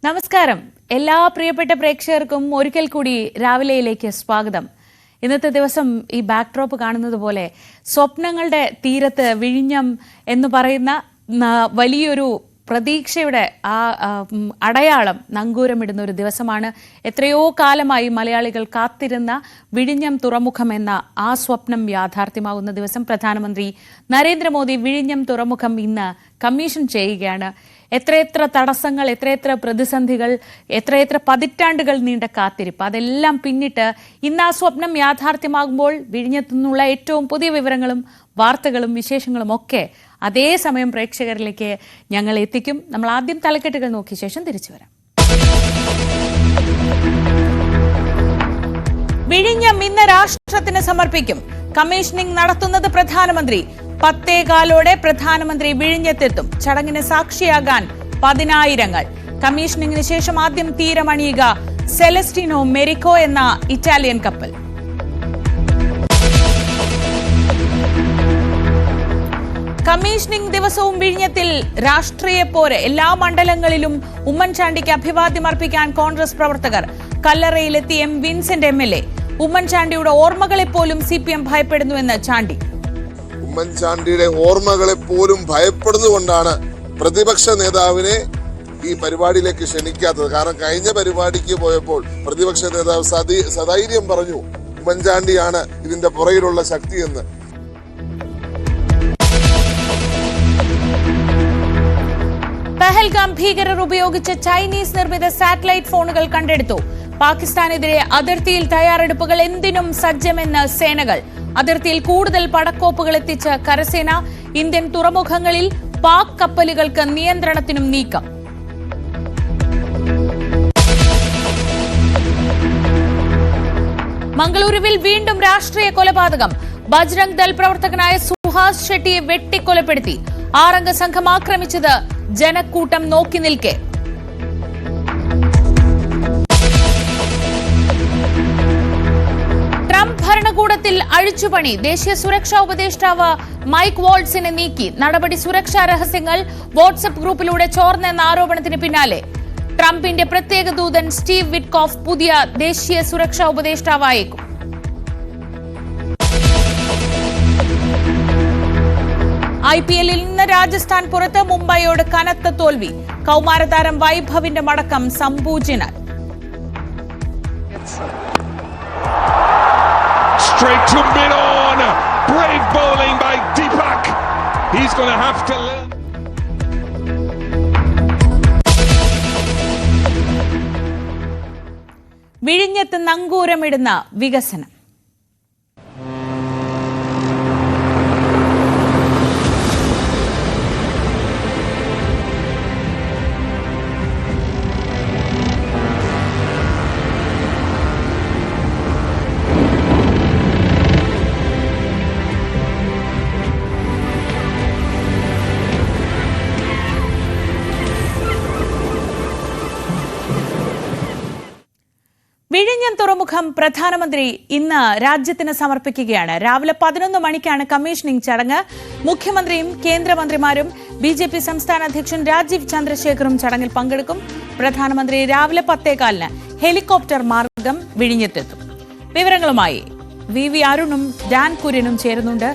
നമസ്കാരം. എല്ലാ പ്രിയപ്പെട്ട പ്രേക്ഷകർക്കും ഒരിക്കൽ കൂടി രാവിലെയിലേക്ക് സ്വാഗതം. ഇന്നത്തെ ദിവസം ഈ ബാക്ക്ഡ്രോപ്പ് കാണുന്നത് പോലെ സ്വപ്നങ്ങളുടെ തീരത്ത് വിഴിഞ്ഞം എന്ന് പറയുന്ന വലിയൊരു പ്രതീക്ഷയുടെ ആ അടയാളം നങ്കൂരമിടുന്ന ഒരു ദിവസമാണ്. എത്രയോ കാലമായി മലയാളികൾ കാത്തിരുന്ന വിഴിഞ്ഞം തുറമുഖം എന്ന ആ സ്വപ്നം യാഥാർത്ഥ്യമാകുന്ന ദിവസം. പ്രധാനമന്ത്രി നരേന്ദ്രമോദി വിഴിഞ്ഞം തുറമുഖം ഇന്ന് കമ്മീഷൻ ചെയ്യുകയാണ്. എത്രയെത്ര തടസ്സങ്ങൾ, എത്രയെത്ര പ്രതിസന്ധികൾ, എത്രയെത്ര പതിറ്റാണ്ടുകൾ നീണ്ട കാത്തിരിപ്പ്, അതെല്ലാം പിന്നിട്ട് ഇന്ന് ആ സ്വപ്നം യാഥാർത്ഥ്യമാകുമ്പോൾ വിഴിഞ്ഞത്തു നിന്നുള്ള ഏറ്റവും പുതിയ വിവരങ്ങളും വാർത്തകളും വിശേഷങ്ങളും ഒക്കെ അതേസമയം പ്രേക്ഷകരിലേക്ക് ഞങ്ങൾ എത്തിക്കും. നമ്മൾ ആദ്യം തലക്കെട്ടുകൾ നോക്കിയ ശേഷം തിരിച്ചു വരാം. വിഴിഞ്ഞം ഇന്ന് രാഷ്ട്രത്തിന് സമർപ്പിക്കും. കമ്മീഷനിംഗ് നടത്തുന്നത് പ്രധാനമന്ത്രി. 10:15 പ്രധാനമന്ത്രി വിഴിഞ്ഞത്തെത്തും. ചടങ്ങിന് സാക്ഷിയാകാൻ 10,000. കമ്മീഷനിംഗിന് ശേഷം ആദ്യം തീരമണിയുക സെലസ്റ്റിനോ മെരിക്കോ എന്ന ഇറ്റാലിയൻ കപ്പൽ. കമ്മീഷനിംഗ് ദിവസവും വിഴിഞ്ഞത്തിൽ രാഷ്ട്രീയ പോര്. എല്ലാ മണ്ഡലങ്ങളിലും ഉമ്മൻചാണ്ടിക്ക് അഭിവാദ്യം അർപ്പിക്കാൻ കോൺഗ്രസ് പ്രവർത്തകർ. കല്ലറയിലെത്തി എം വിൻസെന്റ് MLA. ഉമ്മൻചാണ്ടിയുടെ ഓർമ്മകളെ പോലും CPM ഭയപ്പെടുന്നുവെന്ന് ചാണ്ടി. ഉമ്മൻചാണ്ടിയുടെ ഓർമ്മകളെ പോലും ഭയപ്പെടുന്നുകൊണ്ടാണ് പ്രതിപക്ഷ നേതാവിനെ ഈ പരിപാടിയിലേക്ക് ക്ഷണിക്കാത്തത്. കാരണം കഴിഞ്ഞ പരിപാടിക്ക് പോയപ്പോൾ പ്രതിപക്ഷ നേതാവ് സധൈര്യം പറഞ്ഞു ഉമ്മൻചാണ്ടിയാണ് ഇതിന്റെ പുറകിലുള്ള ശക്തിയെന്ന്. പഹൽഗാം ഭീകരർ ഉപയോഗിച്ച ചൈനീസ് നിർമ്മിത സാറ്റലൈറ്റ് ഫോണുകൾ കണ്ടെടുത്തു. പാകിസ്ഥാനെതിരെ അതിർത്തിയിൽ തയ്യാറെടുപ്പുകൾ എന്തിനും സജ്ജമെന്ന് സേനകൾ. അതിർത്തിയിൽ കൂടുതൽ പടക്കോപ്പുകൾ എത്തിച്ച കരസേന. ഇന്ത്യൻ തുറമുഖങ്ങളിൽ പാക് കപ്പലുകൾക്ക് നിയന്ത്രണത്തിനും നീക്കം. മംഗളൂരുവിൽ വീണ്ടും രാഷ്ട്രീയ കൊലപാതകം. ബജ്രംഗ് ദൾ പ്രവർത്തകനായ സുഹാസ് ഷെട്ടിയെ വെട്ടിക്കൊലപ്പെടുത്തി. 6-അംഗ സംഘം ആക്രമിച്ചത് ജനക്കൂട്ടം നോക്കി നിൽക്കെ. ട്രംപ് ഭരണകൂടത്തിൽ അഴിച്ചുപണി. ദേശീയ സുരക്ഷാ ഉപദേഷ്ടാവ് മൈക്ക് വാൾട്സിനെ നീക്കി. നടപടി സുരക്ഷാ രഹസ്യങ്ങൾ വാട്സ്ആപ്പ് ഗ്രൂപ്പിലൂടെ ചോർന്നെന്ന ആരോപണത്തിന് പിന്നാലെ ട്രംപിന്റെ പ്രത്യേക ദൂതൻ സ്റ്റീവ് വിറ്റ്കോഫ് പുതിയ ദേശീയ സുരക്ഷാ ഉപദേഷ്ടാവായേക്കും. IPL-ൽ ഇന്ന് രാജസ്ഥാൻ പുറത്ത്. മുംബൈയോട് കനത്ത തോൽവി. കൗമാരതാരം വൈഭവിന്റെ മടക്കം സംപൂജിനാൽ. Straight to mid-on. Brave bowling by Deepak. He's going to have to learn. വിഴിഞ്ഞത്ത് നങ്കൂരമിടുന്ന വികസനം. വിഴിഞ്ഞം തുറമുഖം പ്രധാനമന്ത്രി ഇന്ന് രാജ്യത്തിന് സമർപ്പിക്കുകയാണ്. രാവിലെ 11 മണിക്കാണ് കമ്മീഷനിംഗ് ചടങ്ങ്. മുഖ്യമന്ത്രിയും കേന്ദ്രമന്ത്രിമാരും BJP സംസ്ഥാന അധ്യക്ഷൻ രാജീവ് ചന്ദ്രശേഖറും ചടങ്ങിൽ പങ്കെടുക്കും. പ്രധാനമന്ത്രി രാവിലെ 10:15 ഹെലികോപ്റ്റർ മാർഗം വിഴിഞ്ഞത്തെത്തും. വിവരങ്ങളുമായി VV അരുണും ഡാൻ കുര്യനും ചേരുന്നുണ്ട്.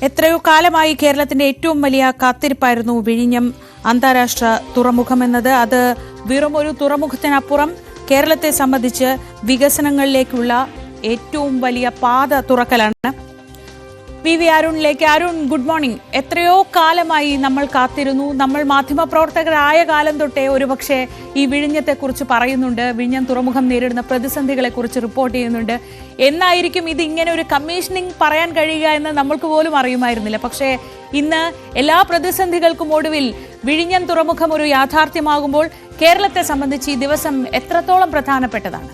എത്രയോ കാലമായി കേരളത്തിന്റെ ഏറ്റവും വലിയ കാത്തിരിപ്പായിരുന്നു വിഴിഞ്ഞം അന്താരാഷ്ട്ര തുറമുഖം എന്നത്. അത് വെറും ഒരു തുറമുഖത്തിനപ്പുറം കേരളത്തെ സംബന്ധിച്ച് വികസനങ്ങളിലേക്കുള്ള ഏറ്റവും വലിയ പാത തുറക്കലാണ്. VV അരുണിലേക്ക്. Arun, good morning. എത്രയോ കാലമായി നമ്മൾ കാത്തിരുന്നു. നമ്മൾ മാധ്യമപ്രവർത്തകരായ കാലം തൊട്ടേ ഒരുപക്ഷെ ഈ വിഴിഞ്ഞത്തെക്കുറിച്ച് പറയുന്നുണ്ട്. വിഴിഞ്ഞം തുറമുഖം നേരിടുന്ന പ്രതിസന്ധികളെക്കുറിച്ച് റിപ്പോർട്ട് ചെയ്യുന്നുണ്ട്. എന്നായിരിക്കും ഇത് ഇങ്ങനെ ഒരു കമ്മീഷനിംഗ് പറയാൻ കഴിയുക എന്ന് നമ്മൾക്ക് പോലും അറിയുമായിരുന്നില്ല. പക്ഷേ ഇന്ന് എല്ലാ പ്രതിസന്ധികൾക്കും ഒടുവിൽ വിഴിഞ്ഞം തുറമുഖം ഒരു യാഥാർത്ഥ്യമാകുമ്പോൾ കേരളത്തെ സംബന്ധിച്ച് ഈ ദിവസം എത്രത്തോളം പ്രധാനപ്പെട്ടതാണ്?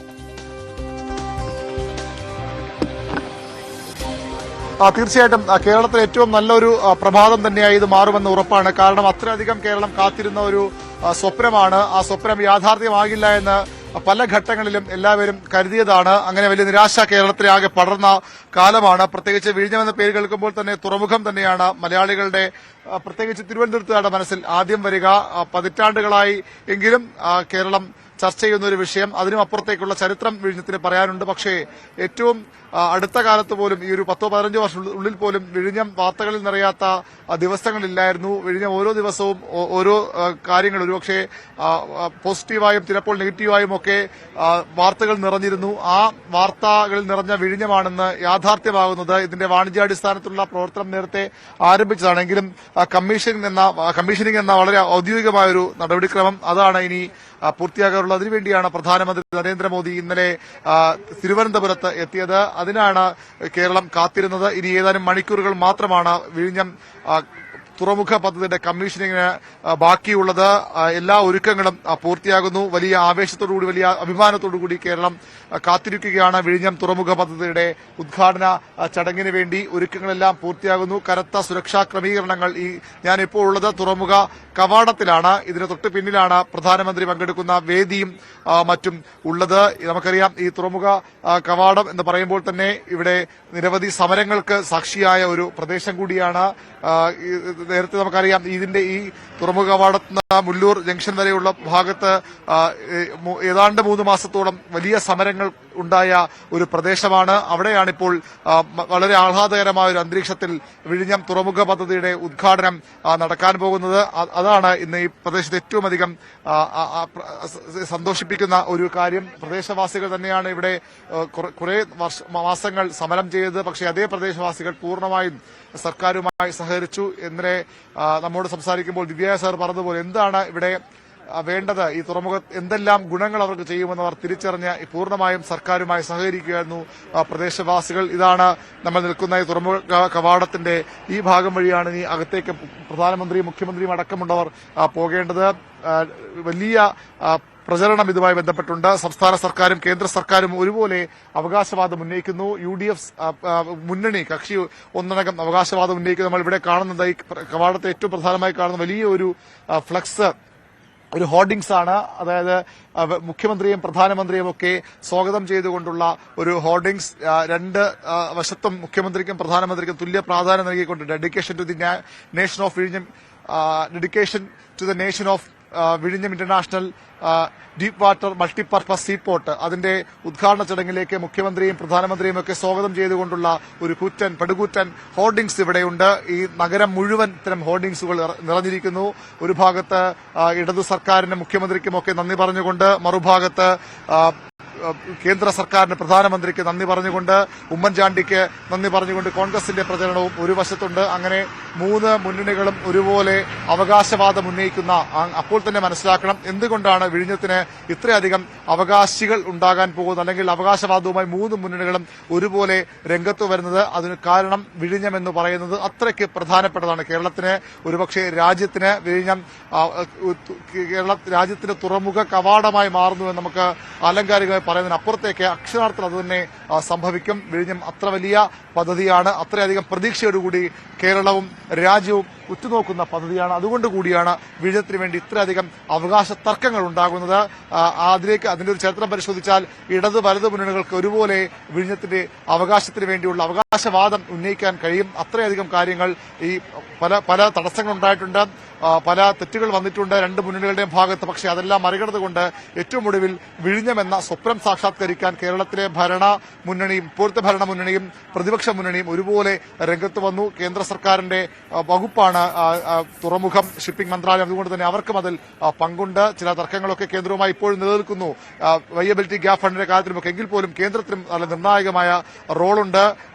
തീർച്ചയായിട്ടും കേരളത്തിൽ ഏറ്റവും നല്ലൊരു പ്രഭാതം തന്നെയായി ഇത് മാറുമെന്ന് ഉറപ്പാണ്. കാരണം അത്രയധികം കേരളം കാത്തിരുന്ന ഒരു സ്വപ്നമാണ്. ആ സ്വപ്നം യാഥാർത്ഥ്യമാകില്ല എന്ന് പല ഘട്ടങ്ങളിലും എല്ലാവരും കരുതിയതാണ്. അങ്ങനെ വലിയ നിരാശ കേരളത്തിലെ ആകെ പടർന്ന കാലമാണ്. പ്രത്യേകിച്ച് വിഴിഞ്ഞം എന്ന പേര് കേൾക്കുമ്പോൾ തന്നെ തുറമുഖം തന്നെയാണ് മലയാളികളുടെ, പ്രത്യേകിച്ച് തിരുവനന്തപുരത്തുകാരുടെ മനസ്സിൽ ആദ്യം വരിക. പതിറ്റാണ്ടുകളായി എങ്കിലും കേരളം ചർച്ച ചെയ്യുന്ന ഒരു വിഷയം. അതിനും അപ്പുറത്തേക്കുള്ള ചരിത്രം വിഴിഞ്ഞത്തിന് പറയാനുണ്ട്. പക്ഷേ ഏറ്റവും അടുത്ത കാലത്ത് പോലും ഈ ഒരു 10-15 വർഷം ഉള്ളിൽ പോലും വിഴിഞ്ഞം വാർത്തകളിൽ നിറയാത്ത ദിവസങ്ങളില്ലായിരുന്നു. വിഴിഞ്ഞം ഓരോ ദിവസവും ഓരോ കാര്യങ്ങൾ ഒരുപക്ഷെ പോസിറ്റീവായും ചിലപ്പോൾ നെഗറ്റീവായും ഒക്കെ വാർത്തകൾ നിറഞ്ഞിരുന്നു. ആ വാർത്തകളിൽ നിറഞ്ഞ വിഴിഞ്ഞമാണെന്ന് യാഥാർത്ഥ്യമാകുന്നത്. ഇതിന്റെ വാണിജ്യാടിസ്ഥാനത്തിലുള്ള പ്രവർത്തനം നേരത്തെ ആരംഭിച്ചതാണെങ്കിലും കമ്മീഷനിംഗ് എന്ന വളരെ ഔദ്യോഗികമായ ഒരു നടപടിക്രമം അതാണ് ഇനി പൂർത്തിയാകാറുള്ളത്. അതിനുവേണ്ടിയാണ് പ്രധാനമന്ത്രി നരേന്ദ്രമോദി ഇന്നലെ തിരുവനന്തപുരത്ത് എത്തിയത്. അതിനാണ് കേരളം കാത്തിരുന്നത്. ഇനി ഏതാനും മണിക്കൂറുകൾ മാത്രമാണ് വിഴിഞ്ഞം തുറമുഖ പദ്ധതിയുടെ കമ്മീഷനിങ്ങിന് ബാക്കിയുള്ളത്. എല്ലാ ഒരുക്കങ്ങളും പൂർത്തിയാകുന്നു. വലിയ ആവേശത്തോടുകൂടി, വലിയ അഭിമാനത്തോടുകൂടി കേരളം കാത്തിരിക്കുകയാണ് വിഴിഞ്ഞം തുറമുഖ പദ്ധതിയുടെ ഉദ്ഘാടന ചടങ്ങിന് വേണ്ടി. ഒരുക്കങ്ങളെല്ലാം പൂർത്തിയാകുന്നു. കനത്ത സുരക്ഷാ ക്രമീകരണങ്ങൾ ഞാനിപ്പോൾ ഉള്ളത് തുറമുഖ കവാടത്തിലാണ്. ഇതിന് തൊട്ട് പിന്നിലാണ് പ്രധാനമന്ത്രി പങ്കെടുക്കുന്ന വേദിയും മറ്റും ഉള്ളത്. നമുക്കറിയാം, ഈ തുറമുഖ കവാടം എന്ന് പറയുമ്പോൾ തന്നെ ഇവിടെ നിരവധി സമരങ്ങൾക്ക് സാക്ഷിയായ ഒരു പ്രദേശം കൂടിയാണ്. നേരത്തെ നമുക്കറിയാം, ഇതിന്റെ ഈ തുറമുഖ കവാടത്തിന് മുല്ലൂർ ജംഗ്ഷൻ വരെയുള്ള ഭാഗത്ത് ഏതാണ്ട് 3 മാസത്തോളം വലിയ സമരങ്ങൾ ഉണ്ടായ ഒരു പ്രദേശമാണ്. അവിടെയാണിപ്പോൾ വളരെ ആഹ്ലാദകരമായ ഒരു അന്തരീക്ഷത്തിൽ വിഴിഞ്ഞം തുറമുഖ പദ്ധതിയുടെ ഉദ്ഘാടനം നടക്കാൻ പോകുന്നത്. അതാണ് ഇന്ന് ഈ പ്രദേശത്ത് ഏറ്റവും അധികം സന്തോഷിപ്പിക്കുന്ന ഒരു കാര്യം. പ്രദേശവാസികൾ തന്നെയാണ് ഇവിടെ കുറെ മാസങ്ങൾ സമരം ചെയ്തത്. പക്ഷേ അതേ പ്രദേശവാസികൾ പൂർണ്ണമായും സർക്കാരുമായി സഹകരിച്ചു. ഇന്നലെ നമ്മോട് സംസാരിക്കുമ്പോൾ ദിവ്യ സാർ പറഞ്ഞതുപോലെ എന്താണ് ഇവിടെ വേണ്ടത്, ഈ തുറമുഖം എന്തെല്ലാം ഗുണങ്ങൾ അവർക്ക് ചെയ്യുമെന്ന് അവർ തിരിച്ചറിഞ്ഞ് പൂർണ്ണമായും സർക്കാരുമായി സഹകരിക്കുകയായിരുന്നു പ്രദേശവാസികൾ. ഇതാണ് നമ്മൾ നിൽക്കുന്ന ഈ തുറമുഖ കവാടത്തിന്റെ ഈ ഭാഗം വഴിയാണ് ഇനി അകത്തേക്ക് പ്രധാനമന്ത്രിയും മുഖ്യമന്ത്രിയും അടക്കമുള്ളവർ പോകേണ്ടത്. വലിയ പ്രചരണം ഇതുമായി ബന്ധപ്പെട്ടുണ്ട്. സംസ്ഥാന സർക്കാരും കേന്ദ്ര സർക്കാരും ഒരുപോലെ അവകാശവാദം ഉന്നയിക്കുന്നു. UDF മുന്നണി കക്ഷി ഒന്നടങ്കം അവകാശവാദം ഉന്നയിക്കുന്നു. നമ്മൾ ഇവിടെ കാണുന്നത് ഈ കവാടത്തെ ഏറ്റവും പ്രധാനമായി കാണുന്ന വലിയ ഒരു ഫ്ലക്സ്, ഒരു ഹോർഡിംഗ്സ് ആണ്. അതായത് മുഖ്യമന്ത്രിയും പ്രധാനമന്ത്രിയും ഒക്കെ സ്വാഗതം ചെയ്തുകൊണ്ടുള്ള ഒരു ഹോർഡിംഗ്സ്. രണ്ട് വശത്തും മുഖ്യമന്ത്രിക്കും പ്രധാനമന്ത്രിക്കും തുല്യ പ്രാധാന്യം നൽകിക്കൊണ്ട് dedication to the nation of വിഴിഞ്ഞം, dedication to the nation of വിഴിഞ്ഞം international deep water multipurpose seaport, അതിന്റെ ഉദ്ഘാടന ചടങ്ങിലേക്ക് മുഖ്യമന്ത്രിയും പ്രധാനമന്ത്രിയും ഒക്കെ സ്വാഗതം ചെയ്തുകൊണ്ടുള്ള ഒരു പടുകൂറ്റൻ ഹോർഡിംഗ്സ് ഇവിടെയുണ്ട്. ഈ നഗരം മുഴുവൻ ഇത്തരം ഹോർഡിംഗ്സുകൾ നിറഞ്ഞിരിക്കുന്നു. ഒരു ഭാഗത്ത് ഇടതു സർക്കാരിനും മുഖ്യമന്ത്രിക്കുമൊക്കെ നന്ദി പറഞ്ഞുകൊണ്ട്, മറുഭാഗത്ത് കേന്ദ്ര സർക്കാരിന് പ്രധാനമന്ത്രിക്ക് നന്ദി പറഞ്ഞുകൊണ്ട്, ഉമ്മൻചാണ്ടിക്ക് നന്ദി പറഞ്ഞുകൊണ്ട് കോൺഗ്രസിന്റെ പ്രചരണവും ഒരു വശത്തുണ്ട്. അങ്ങനെ 3 മുന്നണികളും ഒരുപോലെ അവകാശവാദം ഉന്നയിക്കുന്ന, അപ്പോൾ തന്നെ മനസ്സിലാക്കണം എന്തുകൊണ്ടാണ് വിഴിഞ്ഞത്തിന് ഇത്രയധികം അവകാശികൾ ഉണ്ടാകാൻ പോകുന്നത്, അല്ലെങ്കിൽ അവകാശവാദവുമായി 3 മുന്നണികളും ഒരുപോലെ രംഗത്ത് വരുന്നത്. അതിന് കാരണം വിഴിഞ്ഞം എന്ന് പറയുന്നത് അത്രയ്ക്ക് പ്രധാനപ്പെട്ടതാണ് കേരളത്തിന്. ഒരുപക്ഷെ രാജ്യത്തിന് വിഴിഞ്ഞം രാജ്യത്തിന്റെ തുറമുഖ കവാടമായി മാറുന്നുവെന്ന് നമുക്ക് ആലങ്കാരികമായി പറയുന്നതിനപ്പുറത്തേക്ക് അക്ഷരാർത്ഥത്തിൽ അത് തന്നെ സംഭവിക്കും. വിഴിഞ്ഞം അത്ര വലിയ പദ്ധതിയാണ്. അത്രയധികം പ്രതീക്ഷയോടുകൂടി കേരളവും രാജ്യവും ഉറ്റുനോക്കുന്ന പദ്ധതിയാണ്. അതുകൊണ്ട് കൂടിയാണ് വിഴിഞ്ഞത്തിന് വേണ്ടി ഇത്രയധികം അവകാശ തർക്കങ്ങൾ ഉണ്ടാകുന്നത്. അതിന്റെ ഒരു ചരിത്രം പരിശോധിച്ചാൽ ഇടത് വലത് മുന്നണികൾക്ക് ഒരുപോലെ വിഴിഞ്ഞത്തിന്റെ അവകാശത്തിന് വേണ്ടിയുള്ള അവകാശവാദം ഉന്നയിക്കാൻ കഴിയും. അത്രയധികം കാര്യങ്ങൾ ഈ പല തടസ്സങ്ങൾ ഉണ്ടായിട്ടുണ്ട്, പല തെറ്റുകൾ വന്നിട്ടുണ്ട് 2 മുന്നണികളുടെയും ഭാഗത്ത്. പക്ഷേ അതെല്ലാം മറികടന്നുകൊണ്ട് ഏറ്റവും ഒടുവിൽ വിഴിഞ്ഞം എന്ന സ്വപ്നം സാക്ഷാത്കരിക്കാൻ കേരളത്തിലെ ഭരണ മുന്നണിയും ഇപ്പോഴത്തെ ഭരണ മുന്നണിയും പ്രതിപക്ഷ മുന്നണിയും ഒരുപോലെ രംഗത്ത് വന്നു. കേന്ദ്ര സർക്കാരിന്റെ വകുപ്പാണ് തുറമുഖം, ഷിപ്പിംഗ് മന്ത്രാലയം. അതുകൊണ്ട് തന്നെ അവർക്കും അതിൽ പങ്കുണ്ട്. ചില തർക്കങ്ങളൊക്കെ കേന്ദ്രവുമായി ഇപ്പോഴും നിലനിൽക്കുന്നു, വയബിലിറ്റി ഗ്യാപ് ഫണ്ടിന്റെ കാര്യത്തിലുമൊക്കെ. എങ്കിൽ പോലും കേന്ദ്രത്തിനും നല്ല നിർണായകമായ റോളുണ്ട്.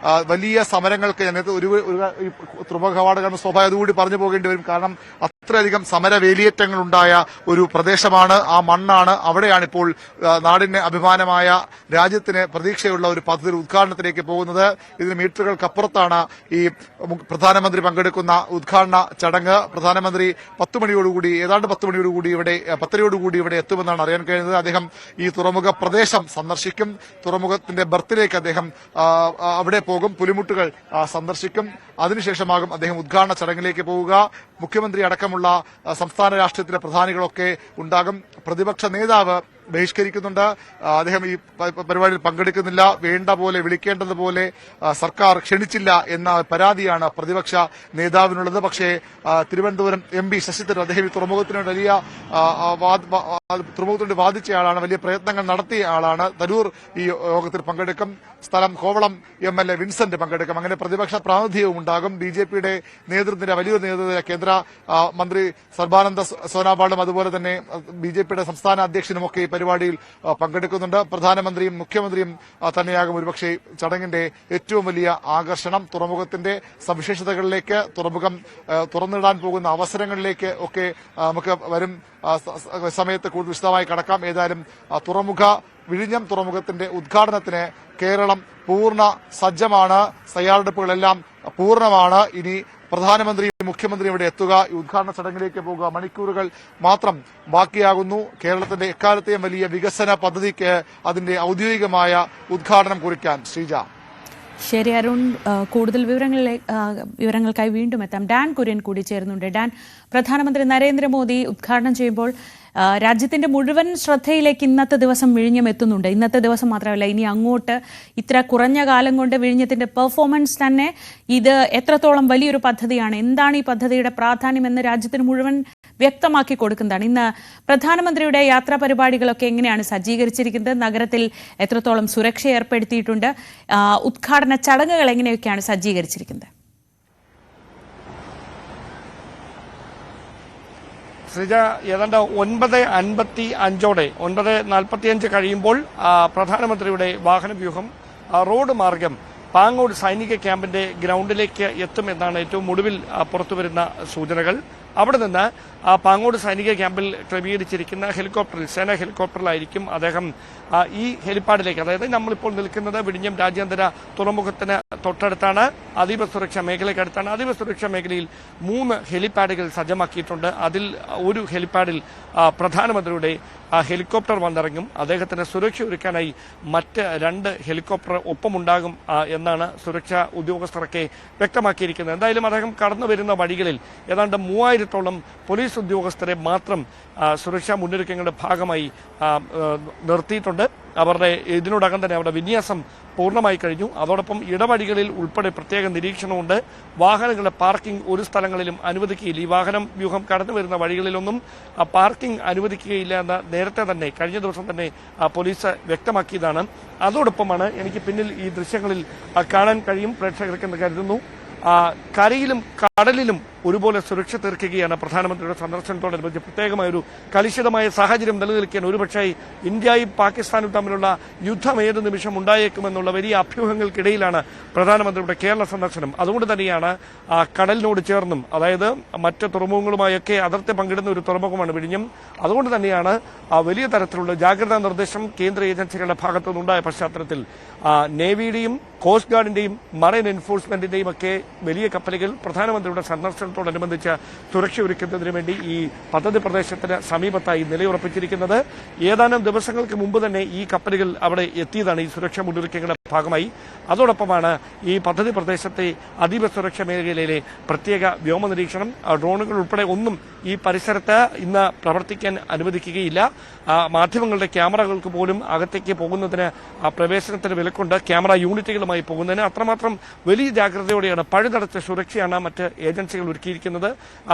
വലിയ സമരങ്ങൾക്ക് ഒരു തുറമുഖ കവാടം സ്വാഭാവികം അതുകൂടി പറഞ്ഞു പോകേണ്ടി വരും. കാരണം അത്രയധികം സമരവേലിയേറ്റങ്ങൾ ഉണ്ടായ ഒരു പ്രദേശമാണ്, ആ മണ്ണാണ്. അവിടെയാണിപ്പോൾ നാടിന് അഭിമാനമായ, രാജ്യത്തിന് പ്രതീക്ഷയുള്ള ഒരു പദ്ധതി ഉദ്ഘാടനത്തിലേക്ക് പോകുന്നത്. ഇതിന് മീറ്ററുകൾക്കപ്പുറത്താണ് ഈ പ്രധാനമന്ത്രി പങ്കെടുക്കുന്ന ഉദ്ഘാടന ചടങ്ങ്. പ്രധാനമന്ത്രി 10 മണിയോടുകൂടി, ഏതാണ്ട് 10 മണിയോടുകൂടി ഇവിടെ 10:30 ഇവിടെ എത്തുമെന്നാണ് അറിയാൻ കഴിയുന്നത്. അദ്ദേഹം ഈ തുറമുഖ പ്രദേശം സന്ദർശിക്കും. തുറമുഖത്തിന്റെ ബർത്തിലേക്ക് അദ്ദേഹം അവിടെ പോകും, പുലിമുട്ടുകൾ സന്ദർശിക്കും. അതിനുശേഷമാകും അദ്ദേഹം ഉദ്ഘാടന ചടങ്ങിലേക്ക് പോവുക. മുഖ്യമന്ത്രി അടക്കമുള്ള സംസ്ഥാന രാഷ്ട്രീയത്തിലെ പ്രധാനികളൊക്കെ ഉണ്ടാകും. പ്രതിപക്ഷ നേതാവ് ബഹിഷ്കരിക്കുന്നുണ്ട്. അദ്ദേഹം ഈ പരിപാടിയിൽ പങ്കെടുക്കുന്നില്ല, വേണ്ട പോലെ വിളിക്കേണ്ടതുപോലെ സർക്കാർ ക്ഷണിച്ചില്ല എന്ന പരാതിയാണ് പ്രതിപക്ഷ നേതാവിനുള്ളത്. പക്ഷേ തിരുവനന്തപുരം MP ശശി തരൂർ അദ്ദേഹം ഈ തുറമുഖത്തിന് വലിയ തുറമുഖത്തിനുവേണ്ടി വാദിച്ചയാളാണ്, വലിയ പ്രയത്നങ്ങൾ നടത്തിയ ആളാണ്. തരൂർ ഈ യോഗത്തിൽ പങ്കെടുക്കും. സ്ഥലം കോവളം MLA വിൻസെന്റ് പങ്കെടുക്കും. അങ്ങനെ പ്രതിപക്ഷ പ്രാതിനിധ്യവും ഉണ്ടാകും. BJPയുടെ നേതൃത്വത്തിന്റെ വലിയൊരു നേതൃത്വ കേന്ദ്ര മന്ത്രി സർബാനന്ദ സോനോവാളും അതുപോലെ തന്നെ BJPയുടെ സംസ്ഥാന അധ്യക്ഷനുമൊക്കെ ഈ പരിപാടിയിൽ പങ്കെടുക്കുന്നുണ്ട്. പ്രധാനമന്ത്രിയും മുഖ്യമന്ത്രിയും തന്നെയാകും ഒരുപക്ഷെ ചടങ്ങിന്റെ ഏറ്റവും വലിയ ആകർഷണം. തുറമുഖത്തിന്റെ സവിശേഷതകളിലേക്ക്, തുറമുഖം തുറന്നിടാൻ പോകുന്ന അവസരങ്ങളിലേക്ക് ഒക്കെ നമുക്ക് വരും സമയത്ത് കൂടുതൽ വിശദമായി കടക്കാം. ഏതായാലും വിഴിഞ്ഞം തുറമുഖത്തിന്റെ ഉദ്ഘാടനത്തിന് കേരളം പൂർണ്ണ സജ്ജമാണ്. തയ്യാറെടുപ്പുകളെല്ലാം പൂർണ്ണമാണ്. ഇനി പ്രധാനമന്ത്രിയും മുഖ്യമന്ത്രിയും ഇവിടെ എത്തുക, ഈ ഉദ്ഘാടന ചടങ്ങിലേക്ക് പോകുക, മണിക്കൂറുകൾ മാത്രം ബാക്കിയാകുന്നു. കേരളത്തിന്റെ എക്കാലത്തെയും വലിയ വികസന പദ്ധതിക്ക് അതിന്റെ ഔദ്യോഗികമായ ഉദ്ഘാടനം കുറിക്കാൻ. ശ്രീജ. ശരി അരുൺ, കൂടുതൽ വിവരങ്ങൾക്കായി വീണ്ടും എത്താം. ഡാൻ കുര്യൻ കൂടി ചേരുന്നുണ്ട്. ഡാൻ, പ്രധാനമന്ത്രി നരേന്ദ്രമോദി ഉദ്ഘാടനം ചെയ്യുമ്പോൾ രാജ്യത്തിന്റെ മുഴുവൻ ശ്രദ്ധയിലേക്ക് ഇന്നത്തെ ദിവസം വിഴിഞ്ഞം എത്തുന്നുണ്ട്. ഇന്നത്തെ ദിവസം മാത്രമല്ല, ഇനി അങ്ങോട്ട് ഇത്ര കുറഞ്ഞ കാലം കൊണ്ട് വിഴിഞ്ഞത്തിന്റെ പെർഫോമൻസ് തന്നെ ഇത് എത്രത്തോളം വലിയൊരു പദ്ധതിയാണ്, എന്താണ് ഈ പദ്ധതിയുടെ പ്രാധാന്യം എന്ന് രാജ്യത്തിന് മുഴുവൻ വ്യക്തമാക്കി കൊടുക്കുന്നതാണ്. ഇന്ന് പ്രധാനമന്ത്രിയുടെ യാത്രാ പരിപാടികളൊക്കെ എങ്ങനെയാണ് സജ്ജീകരിച്ചിരിക്കുന്നത്? നഗരത്തിൽ എത്രത്തോളം സുരക്ഷ ഏർപ്പെടുത്തിയിട്ടുണ്ട്? ഉദ്ഘാടന ചടങ്ങുകൾ എങ്ങനെയൊക്കെയാണ് സജ്ജീകരിച്ചിരിക്കുന്നത്? ശ്രീജ, ഏതാണ്ട് 9:55 9:45 കഴിയുമ്പോൾ പ്രധാനമന്ത്രിയുടെ വാഹനവ്യൂഹം റോഡ് മാർഗം പാങ്ങോട് സൈനിക ക്യാമ്പിന്റെ ഗ്രൗണ്ടിലേക്ക് എത്തുമെന്നാണ് ഏറ്റവും ഒടുവിൽ പുറത്തുവരുന്ന സൂചനകൾ. അവിടെ നിന്ന് പാങ്ങോട് സൈനിക ക്യാമ്പിൽ ക്രമീകരിച്ചിരിക്കുന്ന ഹെലികോപ്റ്ററിൽ, സേനാ ഹെലികോപ്റ്ററിലായിരിക്കും അദ്ദേഹം ഈ ഹെലിപ്പാഡിലേക്ക്, അതായത് നമ്മളിപ്പോൾ നിൽക്കുന്നത് വിഴിഞ്ഞം രാജ്യാന്തര തുറമുഖത്തിന് തൊട്ടടുത്താണ്, അതീവ സുരക്ഷാ മേഖലയ്ക്കടുത്താണ്. അതീവ സുരക്ഷാ മേഖലയിൽ 3 ഹെലിപ്പാഡുകൾ സജ്ജമാക്കിയിട്ടുണ്ട്. അതിൽ ഒരു ഹെലിപ്പാഡിൽ പ്രധാനമന്ത്രിയുടെ ഹെലികോപ്റ്റർ വന്നിറങ്ങും. അദ്ദേഹത്തിന് സുരക്ഷ ഒരുക്കാനായി മറ്റ് 2 ഹെലികോപ്റ്റർ ഒപ്പമുണ്ടാകും എന്നാണ് സുരക്ഷാ ഉദ്യോഗസ്ഥരൊക്കെ വ്യക്തമാക്കിയിരിക്കുന്നത്. എന്തായാലും അദ്ദേഹം കടന്നു വരുന്ന വഴികളിൽ ഏതാണ്ട് 3000-ഓളം പോലീസ് ഉദ്യോഗസ്ഥരെ മാത്രം സുരക്ഷാ മുന്നൊരുക്കങ്ങളുടെ ഭാഗമായി നിർത്തിയിട്ടുണ്ട്. അവരുടെ ഇതിനോടകം തന്നെ അവരുടെ വിന്യാസം പൂർണ്ണമായി കഴിഞ്ഞു. അതോടൊപ്പം ഇടവഴികളിൽ ഉൾപ്പെടെ പ്രത്യേക നിരീക്ഷണമുണ്ട്. വാഹനങ്ങളുടെ പാർക്കിംഗ് ഒരു സ്ഥലങ്ങളിലും അനുവദിക്കുകയില്ല. ഈ വാഹനം വ്യൂഹം കടന്നു വരുന്ന വഴികളിലൊന്നും പാർക്കിംഗ് അനുവദിക്കുകയില്ല എന്ന് നേരത്തെ തന്നെ കഴിഞ്ഞ ദിവസം തന്നെ പോലീസ് വ്യക്തമാക്കിയതാണ്. അതോടൊപ്പമാണ് എനിക്ക് പിന്നിൽ ഈ ദൃശ്യങ്ങളിൽ കാണാൻ കഴിയും പ്രേക്ഷകർക്കെന്ന് കരുതുന്നു, കരയിലും കടലിലും ഒരുപോലെ സുരക്ഷ തീർക്കുകയാണ് പ്രധാനമന്ത്രിയുടെ സന്ദർശനത്തോടനുബന്ധിച്ച്. പ്രത്യേകമായ ഒരു കലുഷിതമായ സാഹചര്യം നിലനിൽക്കുകയാണ്. ഒരുപക്ഷേ ഇന്ത്യയും പാകിസ്ഥാനും തമ്മിലുള്ള യുദ്ധം ഏത് നിമിഷം ഉണ്ടായേക്കുമെന്നുള്ള വലിയ അഭ്യൂഹങ്ങൾക്കിടയിലാണ് പ്രധാനമന്ത്രിയുടെ കേരള സന്ദർശനം. അതുകൊണ്ട് തന്നെയാണ് കടലിനോട് ചേർന്നും, അതായത് മറ്റ് തുറമുഖങ്ങളുമായൊക്കെ അതിർത്തി പങ്കിടുന്ന ഒരു തുറമുഖമാണ് വിഴിഞ്ഞം. അതുകൊണ്ട് തന്നെയാണ് വലിയ തരത്തിലുള്ള ജാഗ്രതാ നിർദ്ദേശം കേന്ദ്ര ഏജൻസികളുടെ ഭാഗത്തു നിന്നുണ്ടായ പശ്ചാത്തലത്തിൽ നേവിയുടെയും കോസ്റ്റ് ഗാർഡിന്റെയും മറൈൻ എൻഫോഴ്സ്മെന്റിന്റെയും ഒക്കെ വലിയ കപ്പലുകൾ പ്രധാനമന്ത്രിയുടെ സന്ദർശനത്തോടനുബന്ധിച്ച് സുരക്ഷ ഒരുക്കുന്നതിന് വേണ്ടി ഈ പദ്ധതി പ്രദേശത്തിന് സമീപത്തായി നിലയുറപ്പിച്ചിരിക്കുന്നത്. ഏതാനും ദിവസങ്ങൾക്ക് മുമ്പ് തന്നെ ഈ കപ്പലുകൾ അവിടെ എത്തിയതാണ് ഈ സുരക്ഷാ മുന്നൊരുക്കങ്ങളുടെ ഭാഗമായി. അതോടൊപ്പമാണ് ഈ പദ്ധതി പ്രദേശത്തെ അതീവ സുരക്ഷാ മേഖലയിലെ പ്രത്യേക വ്യോമ നിരീക്ഷണം. ഡ്രോണുകൾ ഉൾപ്പെടെ ഒന്നും ഈ പരിസരത്ത് ഇന്ന് പ്രവർത്തിക്കാൻ അനുവദിക്കുകയില്ല. മാധ്യമങ്ങളുടെ ക്യാമറകൾക്ക് പോലും അകത്തേക്ക് പോകുന്നതിന് പ്രവേശനത്തിന് വിലക്കുണ്ട്. ക്യാമറ യൂണിറ്റുകളുമായി പോകുന്നതിന് അത്രമാത്രം വലിയ ജാഗ്രതയോടെയാണ്, പഴുതടച്ച സുരക്ഷയാണ് മറ്റ് ഏജൻസികൾ ഒരുക്കിയിരിക്കുന്നത്.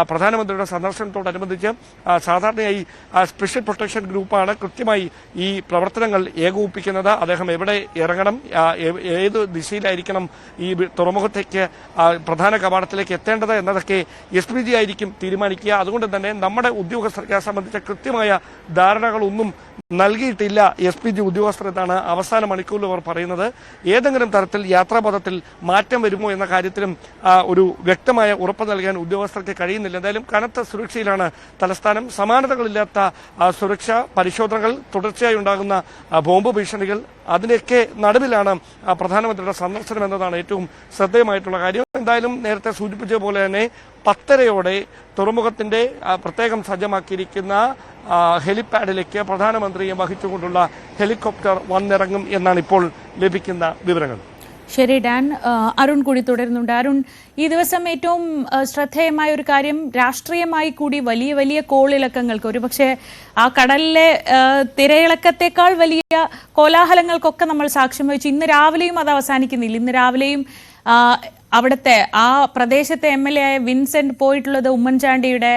പ്രധാനമന്ത്രിയുടെ സന്ദർശനത്തോടനുബന്ധിച്ച് സാധാരണയായി സ്പെഷ്യൽ പ്രൊട്ടക്ഷൻ ഗ്രൂപ്പാണ് കൃത്യമായി ഈ പ്രവർത്തനങ്ങൾ ഏകോപിപ്പിക്കുന്നത്. അദ്ദേഹം എവിടെ ഇറങ്ങണം, ഏത് ദിശയിലായിരിക്കണം ഈ തുറമുഖത്തേക്ക് പ്രധാന കവാടത്തിലേക്ക് എത്തേണ്ടത് എന്നതൊക്കെ SPG ആയിരിക്കും തീരുമാനിക്കുക. അതുകൊണ്ട് തന്നെ നമ്മുടെ ഉദ്യോഗസ്ഥർക്ക് സംബന്ധിച്ച കൃത്യമായ ധാരണകളൊന്നും നൽകിയിട്ടില്ല SPG ഉദ്യോഗസ്ഥർ എന്നാണ് അവസാന മണിക്കൂറിൽ അവർ പറയുന്നത്. ഏതെങ്കിലും തരത്തിൽ യാത്രാപഥത്തിൽ മാറ്റം വരുമോ എന്ന കാര്യത്തിലും ഒരു വ്യക്തമായ ഉറപ്പ് നൽകാൻ ഉദ്യോഗസ്ഥർക്ക് കഴിയുന്നില്ല. എന്തായാലും കനത്ത സുരക്ഷയിലാണ് തലസ്ഥാനം. സമാനതകളില്ലാത്ത സുരക്ഷാ പരിശോധനകൾ, തുടർച്ചയായി ഉണ്ടാകുന്ന ബോംബ് ഭീഷണികൾ, അതിനൊക്കെ നടുവിലാണ് പ്രധാനമന്ത്രിയുടെ സന്ദർശനം എന്നതാണ് ഏറ്റവും ശ്രദ്ധേയമായിട്ടുള്ള കാര്യം. എന്തായാലും നേരത്തെ സൂചിപ്പിച്ച പോലെ തന്നെ 10:30 തുറമുഖത്തിന്റെ പ്രത്യേകം സജ്ജമാക്കിയിരിക്കുന്ന ഹെലിപാഡിലേക്ക് പ്രധാനമന്ത്രിയെ വഹിച്ചുകൊണ്ടുള്ള ഹെലികോപ്റ്റർ വന്നിറങ്ങും എന്നാണ് ഇപ്പോൾ ലഭിക്കുന്ന വിവരങ്ങൾ. ശരി ഡാൻ. അരുൺ കൂടി തുടരുന്നുണ്ട്. അരുൺ, ഈ ദിവസം ഏറ്റവും ശ്രദ്ധേയമായ ഒരു കാര്യം, രാഷ്ട്രീയമായി കൂടി വലിയ വലിയ കോളിളക്കങ്ങൾക്ക്, ഒരുപക്ഷെ ആ കടലിലെ തിരയിളക്കത്തെക്കാൾ വലിയ കോലാഹലങ്ങൾക്കൊക്കെ നമ്മൾ സാക്ഷ്യം വഹിച്ചു. ഇന്ന് രാവിലെയും അത് അവസാനിക്കുന്നില്ല. ഇന്ന് രാവിലെയും അവിടുത്തെ ആ പ്രദേശത്തെ MLA ആയ വിൻസെന്റ് പോയിട്ടുള്ളത് ഉമ്മൻചാണ്ടിയുടെ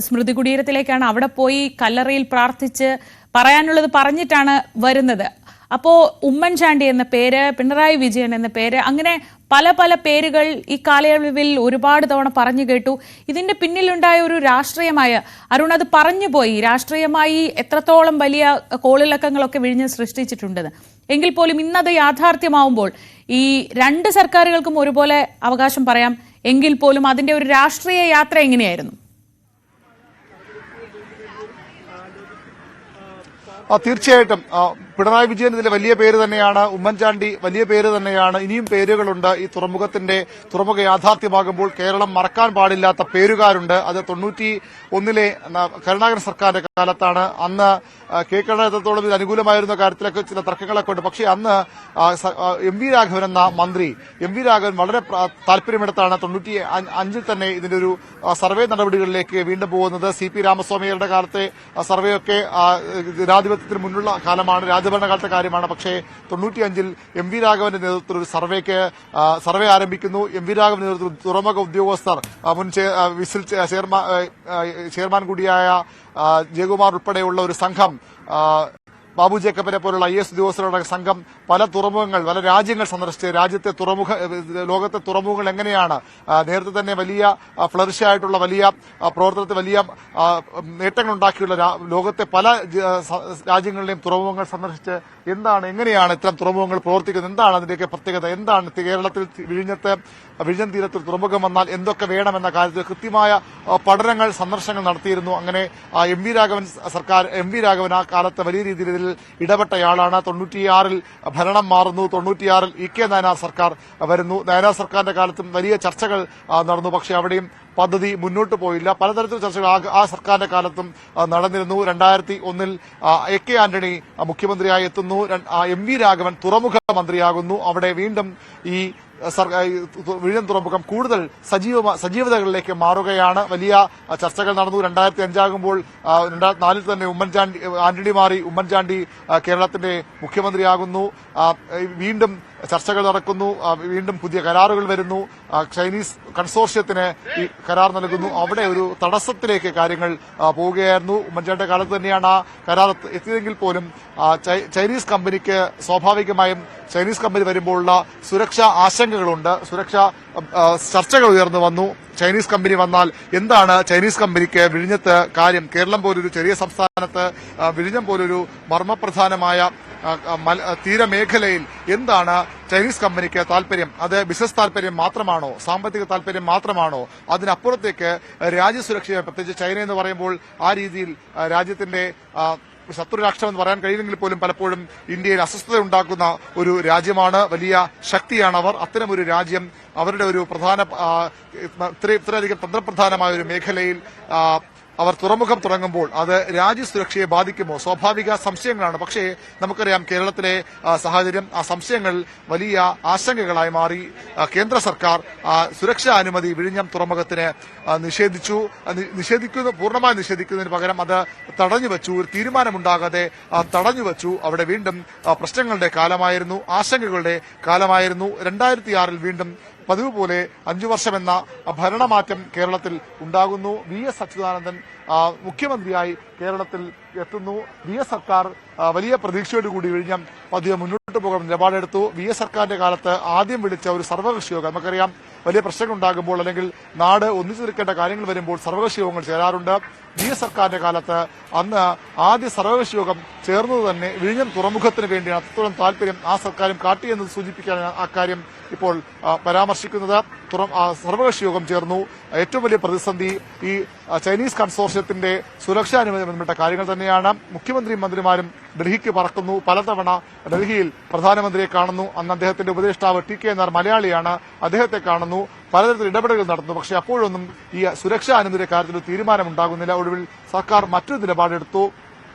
സ്മൃതി കുടീരത്തിലേക്കാണ്. അവിടെ പോയി കല്ലറയിൽ പ്രാർത്ഥിച്ച് പറയാനുള്ളത് പറഞ്ഞിട്ടാണ് വരുന്നത്. അപ്പോൾ ഉമ്മൻചാണ്ടി എന്ന പേര്, പിണറായി വിജയൻ എന്ന പേര്, അങ്ങനെ പല പല പേരുകൾ ഈ കാലയളവിൽ ഒരുപാട് തവണ പറഞ്ഞു കേട്ടു. ഇതിന്റെ പിന്നിലുണ്ടായ ഒരു രാഷ്ട്രീയമായ, അരുൺ അത് പറഞ്ഞുപോയി, രാഷ്ട്രീയമായി എത്രത്തോളം വലിയ കോളിളക്കങ്ങളൊക്കെ വിഴിഞ്ഞ് സൃഷ്ടിച്ചിട്ടുണ്ടെന്ന്. എങ്കിൽ പോലും ഇന്നത് യാഥാർത്ഥ്യമാവുമ്പോൾ ഈ രണ്ട് സർക്കാരുകൾക്കും ഒരുപോലെ അവകാശം പറയാം. എങ്കിൽ പോലും അതിന്റെ ഒരു രാഷ്ട്രീയ യാത്ര എങ്ങനെയായിരുന്നു? തീർച്ചയായിട്ടും പിണറായി വിജയൻ ഇതിലെ വലിയ പേര് തന്നെയാണ്, ഉമ്മൻചാണ്ടി വലിയ പേര് തന്നെയാണ്. ഇനിയും പേരുകളുണ്ട്. ഈ തുറമുഖ യാഥാർത്ഥ്യമാകുമ്പോൾ കേരളം മറക്കാൻ പാടില്ലാത്ത പേരുകാരുണ്ട്. അത് 91-ലെ കരുണാകരൻ സർക്കാരിന്റെ കാലത്താണ്. അന്ന് കേരളത്തോളം ഇത് അനുകൂലമായിരുന്ന കാര്യത്തിലൊക്കെ ചില തർക്കങ്ങളൊക്കെ ഉണ്ട്. പക്ഷേ അന്ന് MV രാഘവൻ എന്ന മന്ത്രി, MV രാഘവൻ വളരെ താല്പര്യമെടുത്താണ് 95-ൽ തന്നെ ഇതിന്റെ ഒരു സർവേ നടപടികളിലേക്ക് വീണ്ടും പോകുന്നത്. CP രാമസ്വാമിയുടെ കാലത്തെ സർവേയൊക്കെ ജനാധിപത്യത്തിന് മുന്നുള്ള കാലമാണ്, രാജഭരണകാലത്തെ കാര്യമാണ്. പക്ഷേ 95-ൽ MV രാഘവന്റെ നേതൃത്വത്തിൽ ഒരു സർവേ ആരംഭിക്കുന്നു. MV രാഘവന്റെ നേതൃത്വത്തിൽ തുറമുഖ ഉദ്യോഗസ്ഥർ, മുൻ വിസിൽ ചെയർമാൻ കൂടിയായ ജയകുമാർ ഉൾപ്പെടെയുള്ള ഒരു സംഘം, ബാബു ജേക്കബിനെ പോലുള്ള IAS ഉദ്യോഗസ്ഥരുടെ സംഘം പല തുറമുഖങ്ങൾ, പല രാജ്യങ്ങൾ സന്ദർശിച്ച് ലോകത്തെ തുറമുഖങ്ങൾ എങ്ങനെയാണ് നേരത്തെ തന്നെ വലിയ ഫ്ലറിഷായിട്ടുള്ള വലിയ പ്രവർത്തനത്തിൽ വലിയ നേട്ടങ്ങൾ ഉണ്ടാക്കിയുള്ള ലോകത്തെ പല രാജ്യങ്ങളിലെയും തുറമുഖങ്ങൾ സന്ദർശിച്ച് എങ്ങനെയാണ് ഇത്തരം തുറമുഖങ്ങൾ പ്രവർത്തിക്കുന്നത്, എന്താണ് അതിന്റെയൊക്കെ പ്രത്യേകത, എന്താണ് കേരളത്തിൽ വിഴിഞ്ഞം തീരത്തിൽ തുറമുഖം വന്നാൽ എന്തൊക്കെ വേണമെന്ന കാര്യത്തിൽ കൃത്യമായ പഠനങ്ങൾ, സന്ദർശനങ്ങൾ നടത്തിയിരുന്നു. അങ്ങനെ MV രാഘവൻ ആ കാലത്ത് വലിയ രീതിയിൽ ഇതിൽ ഇടപെട്ടയാളാണ്. 96-ൽ ഭരണം മാറുന്നു. 96-ൽ EK നായനാർ സർക്കാർ വരുന്നു. നായനാർ സർക്കാരിന്റെ കാലത്തും വലിയ ചർച്ചകൾ നടന്നു. പക്ഷേ അവിടെയും പദ്ധതി മുന്നോട്ട് പോയില്ല. പലതരത്തിലുള്ള ചർച്ചകൾ ആ സർക്കാരിന്റെ കാലത്തും നടന്നിരുന്നു. 2001-ൽ AK ആന്റണി മുഖ്യമന്ത്രിയായി എത്തുന്നു. MV രാഘവൻ തുറമുഖ മന്ത്രിയാകുന്നു. അവിടെ വീണ്ടും ഈ വിഴിഞ്ഞം തുറമുഖം കൂടുതൽ സജീവതകളിലേക്ക് മാറുകയാണ്. വലിയ ചർച്ചകൾ നടന്നു. 2005 ആകുമ്പോൾ 2004-ൽ തന്നെ ആന്റണി മാറി, ഉമ്മൻചാണ്ടി കേരളത്തിന്റെ മുഖ്യമന്ത്രിയാകുന്നു. വീണ്ടും ചർച്ചകൾ നടക്കുന്നു. വീണ്ടും പുതിയ കരാറുകൾ വരുന്നു. ചൈനീസ് കൺസോർഷ്യത്തിന് ഈ കരാർ നൽകുന്നു. അവിടെ ഒരു തടസ്സത്തിലേക്ക് കാര്യങ്ങൾ പോവുകയായിരുന്നു. ഉമ്മൻചാണ്ടിയുടെ കാലത്ത് തന്നെയാണ് ആ കരാർ എത്തിയതെങ്കിൽ പോലും ചൈനീസ് കമ്പനിക്ക് സ്വാഭാവികമായും ചൈനീസ് കമ്പനി വരുമ്പോഴുള്ള സുരക്ഷാ ആശങ്കകളുണ്ട്. സുരക്ഷാ ചർച്ചകൾ ഉയർന്നു വന്നു. ചൈനീസ് കമ്പനി വന്നാൽ എന്താണ് ചൈനീസ് കമ്പനിക്ക് വിഴിഞ്ഞത്ത് കാര്യം? കേരളം പോലൊരു ചെറിയ സംസ്ഥാനത്ത് വിഴിഞ്ഞം പോലൊരു മർമ്മപ്രധാനമായ തീരമേഖലയിൽ എന്താണ് ചൈനീസ് കമ്പനിക്ക് താല്പര്യം? അത് ബിസിനസ് താല്പര്യം മാത്രമാണോ? സാമ്പത്തിക താല്പര്യം മാത്രമാണോ? അതിനപ്പുറത്തേക്ക് രാജ്യസുരക്ഷയെ, പ്രത്യേകിച്ച് ചൈന എന്ന് പറയുമ്പോൾ ആ രീതിയിൽ രാജ്യത്തിന്റെ ശത്രുരാഷ്ട്രമെന്ന് പറയാൻ കഴിയുമെങ്കിൽ പോലും പലപ്പോഴും ഇന്ത്യയിൽ അസ്വസ്ഥത ഉണ്ടാക്കുന്ന ഒരു രാജ്യമാണ്, വലിയ ശക്തിയാണ് അവർ. അത്തരമൊരു രാജ്യം അവരുടെ ഒരു ഇത്രയധികം തന്ത്രപ്രധാനമായ ഒരു മേഖലയിൽ അവർ തുറമുഖം തുടങ്ങുമ്പോൾ അത് രാജ്യസുരക്ഷയെ ബാധിക്കുമോ? സ്വാഭാവിക സംശയങ്ങളാണ്. പക്ഷേ നമുക്കറിയാം കേരളത്തിലെ സാഹചര്യം, ആ സംശയങ്ങൾ വലിയ ആശങ്കകളായി മാറി. കേന്ദ്ര സർക്കാർ സുരക്ഷാ അനുമതി വിഴിഞ്ഞം തുറമുഖത്തിന് പൂർണ്ണമായി നിഷേധിക്കുന്നതിന് പകരം അത് തടഞ്ഞുവെച്ചു. ഒരു തീരുമാനമുണ്ടാകാതെ തടഞ്ഞുവെച്ചു. അവിടെ വീണ്ടും പ്രശ്നങ്ങളുടെ കാലമായിരുന്നു, ആശങ്കകളുടെ കാലമായിരുന്നു. 2006-ൽ വീണ്ടും പതിവ് പോലെ 5 വർഷമെന്ന ഭരണമാറ്റം കേരളത്തിൽ ഉണ്ടാകുന്നു. VS അച്യുതാനന്ദൻ മുഖ്യമന്ത്രിയായി കേരളത്തിൽ എത്തുന്നു. VS സർക്കാർ വലിയ പ്രതീക്ഷയോടുകൂടി വിഴിഞ്ഞം പതിവ് മുന്നോട്ട് പോകാൻ നിലപാടെടുത്തു. VS സർക്കാരിന്റെ കാലത്ത് ആദ്യം വിളിച്ച ഒരു സർവകക്ഷി യോഗം, നമുക്കറിയാം വലിയ പ്രശ്നങ്ങൾ ഉണ്ടാകുമ്പോൾ അല്ലെങ്കിൽ നാട് ഒന്നിച്ചു നിൽക്കേണ്ട കാര്യങ്ങൾ വരുമ്പോൾ സർവകക്ഷി യോഗങ്ങൾ ചേരാറുണ്ട്. VS സർക്കാരിന്റെ കാലത്ത് അന്ന് ആദ്യ സർവകക്ഷി യോഗം ചേർന്നത് തന്നെ വിഴിഞ്ഞം തുറമുഖത്തിന് വേണ്ടിയാണ്. അത്രത്തോളം താല്പര്യം ആ സർക്കാരും കാട്ടിയെന്ന് സൂചിപ്പിക്കാൻ അക്കാര്യം ഇപ്പോൾ പരാമർശിക്കുന്നത്. സർവകക്ഷി യോഗം ചേർന്നു. ഏറ്റവും വലിയ പ്രതിസന്ധി ഈ ചൈനീസ് കൺസോർഷ്യത്തിന്റെ സുരക്ഷാ അനുമതി ബന്ധപ്പെട്ട കാര്യങ്ങൾ തന്നെയാണ്. മുഖ്യമന്ത്രിയും മന്ത്രിമാരും ഡൽഹിക്ക് പറക്കുന്നു. പലതവണ ഡൽഹിയിൽ പ്രധാനമന്ത്രിയെ കാണുന്നു. അന്ന് അദ്ദേഹത്തിന്റെ ഉപദേഷ്ടാവ് TK നായർ മലയാളിയാണ്. അദ്ദേഹത്തെ കാണുന്നു. പലതരത്തിൽ ഇടപെടലുകൾ നടത്തുന്നു. പക്ഷേ അപ്പോഴൊന്നും ഈ സുരക്ഷാ അനുമതിയുടെ കാര്യത്തിൽ ഒരു തീരുമാനമുണ്ടാകുന്നില്ല. ഒടുവിൽ സർക്കാർ മറ്റൊരു നിലപാടെടുത്തു.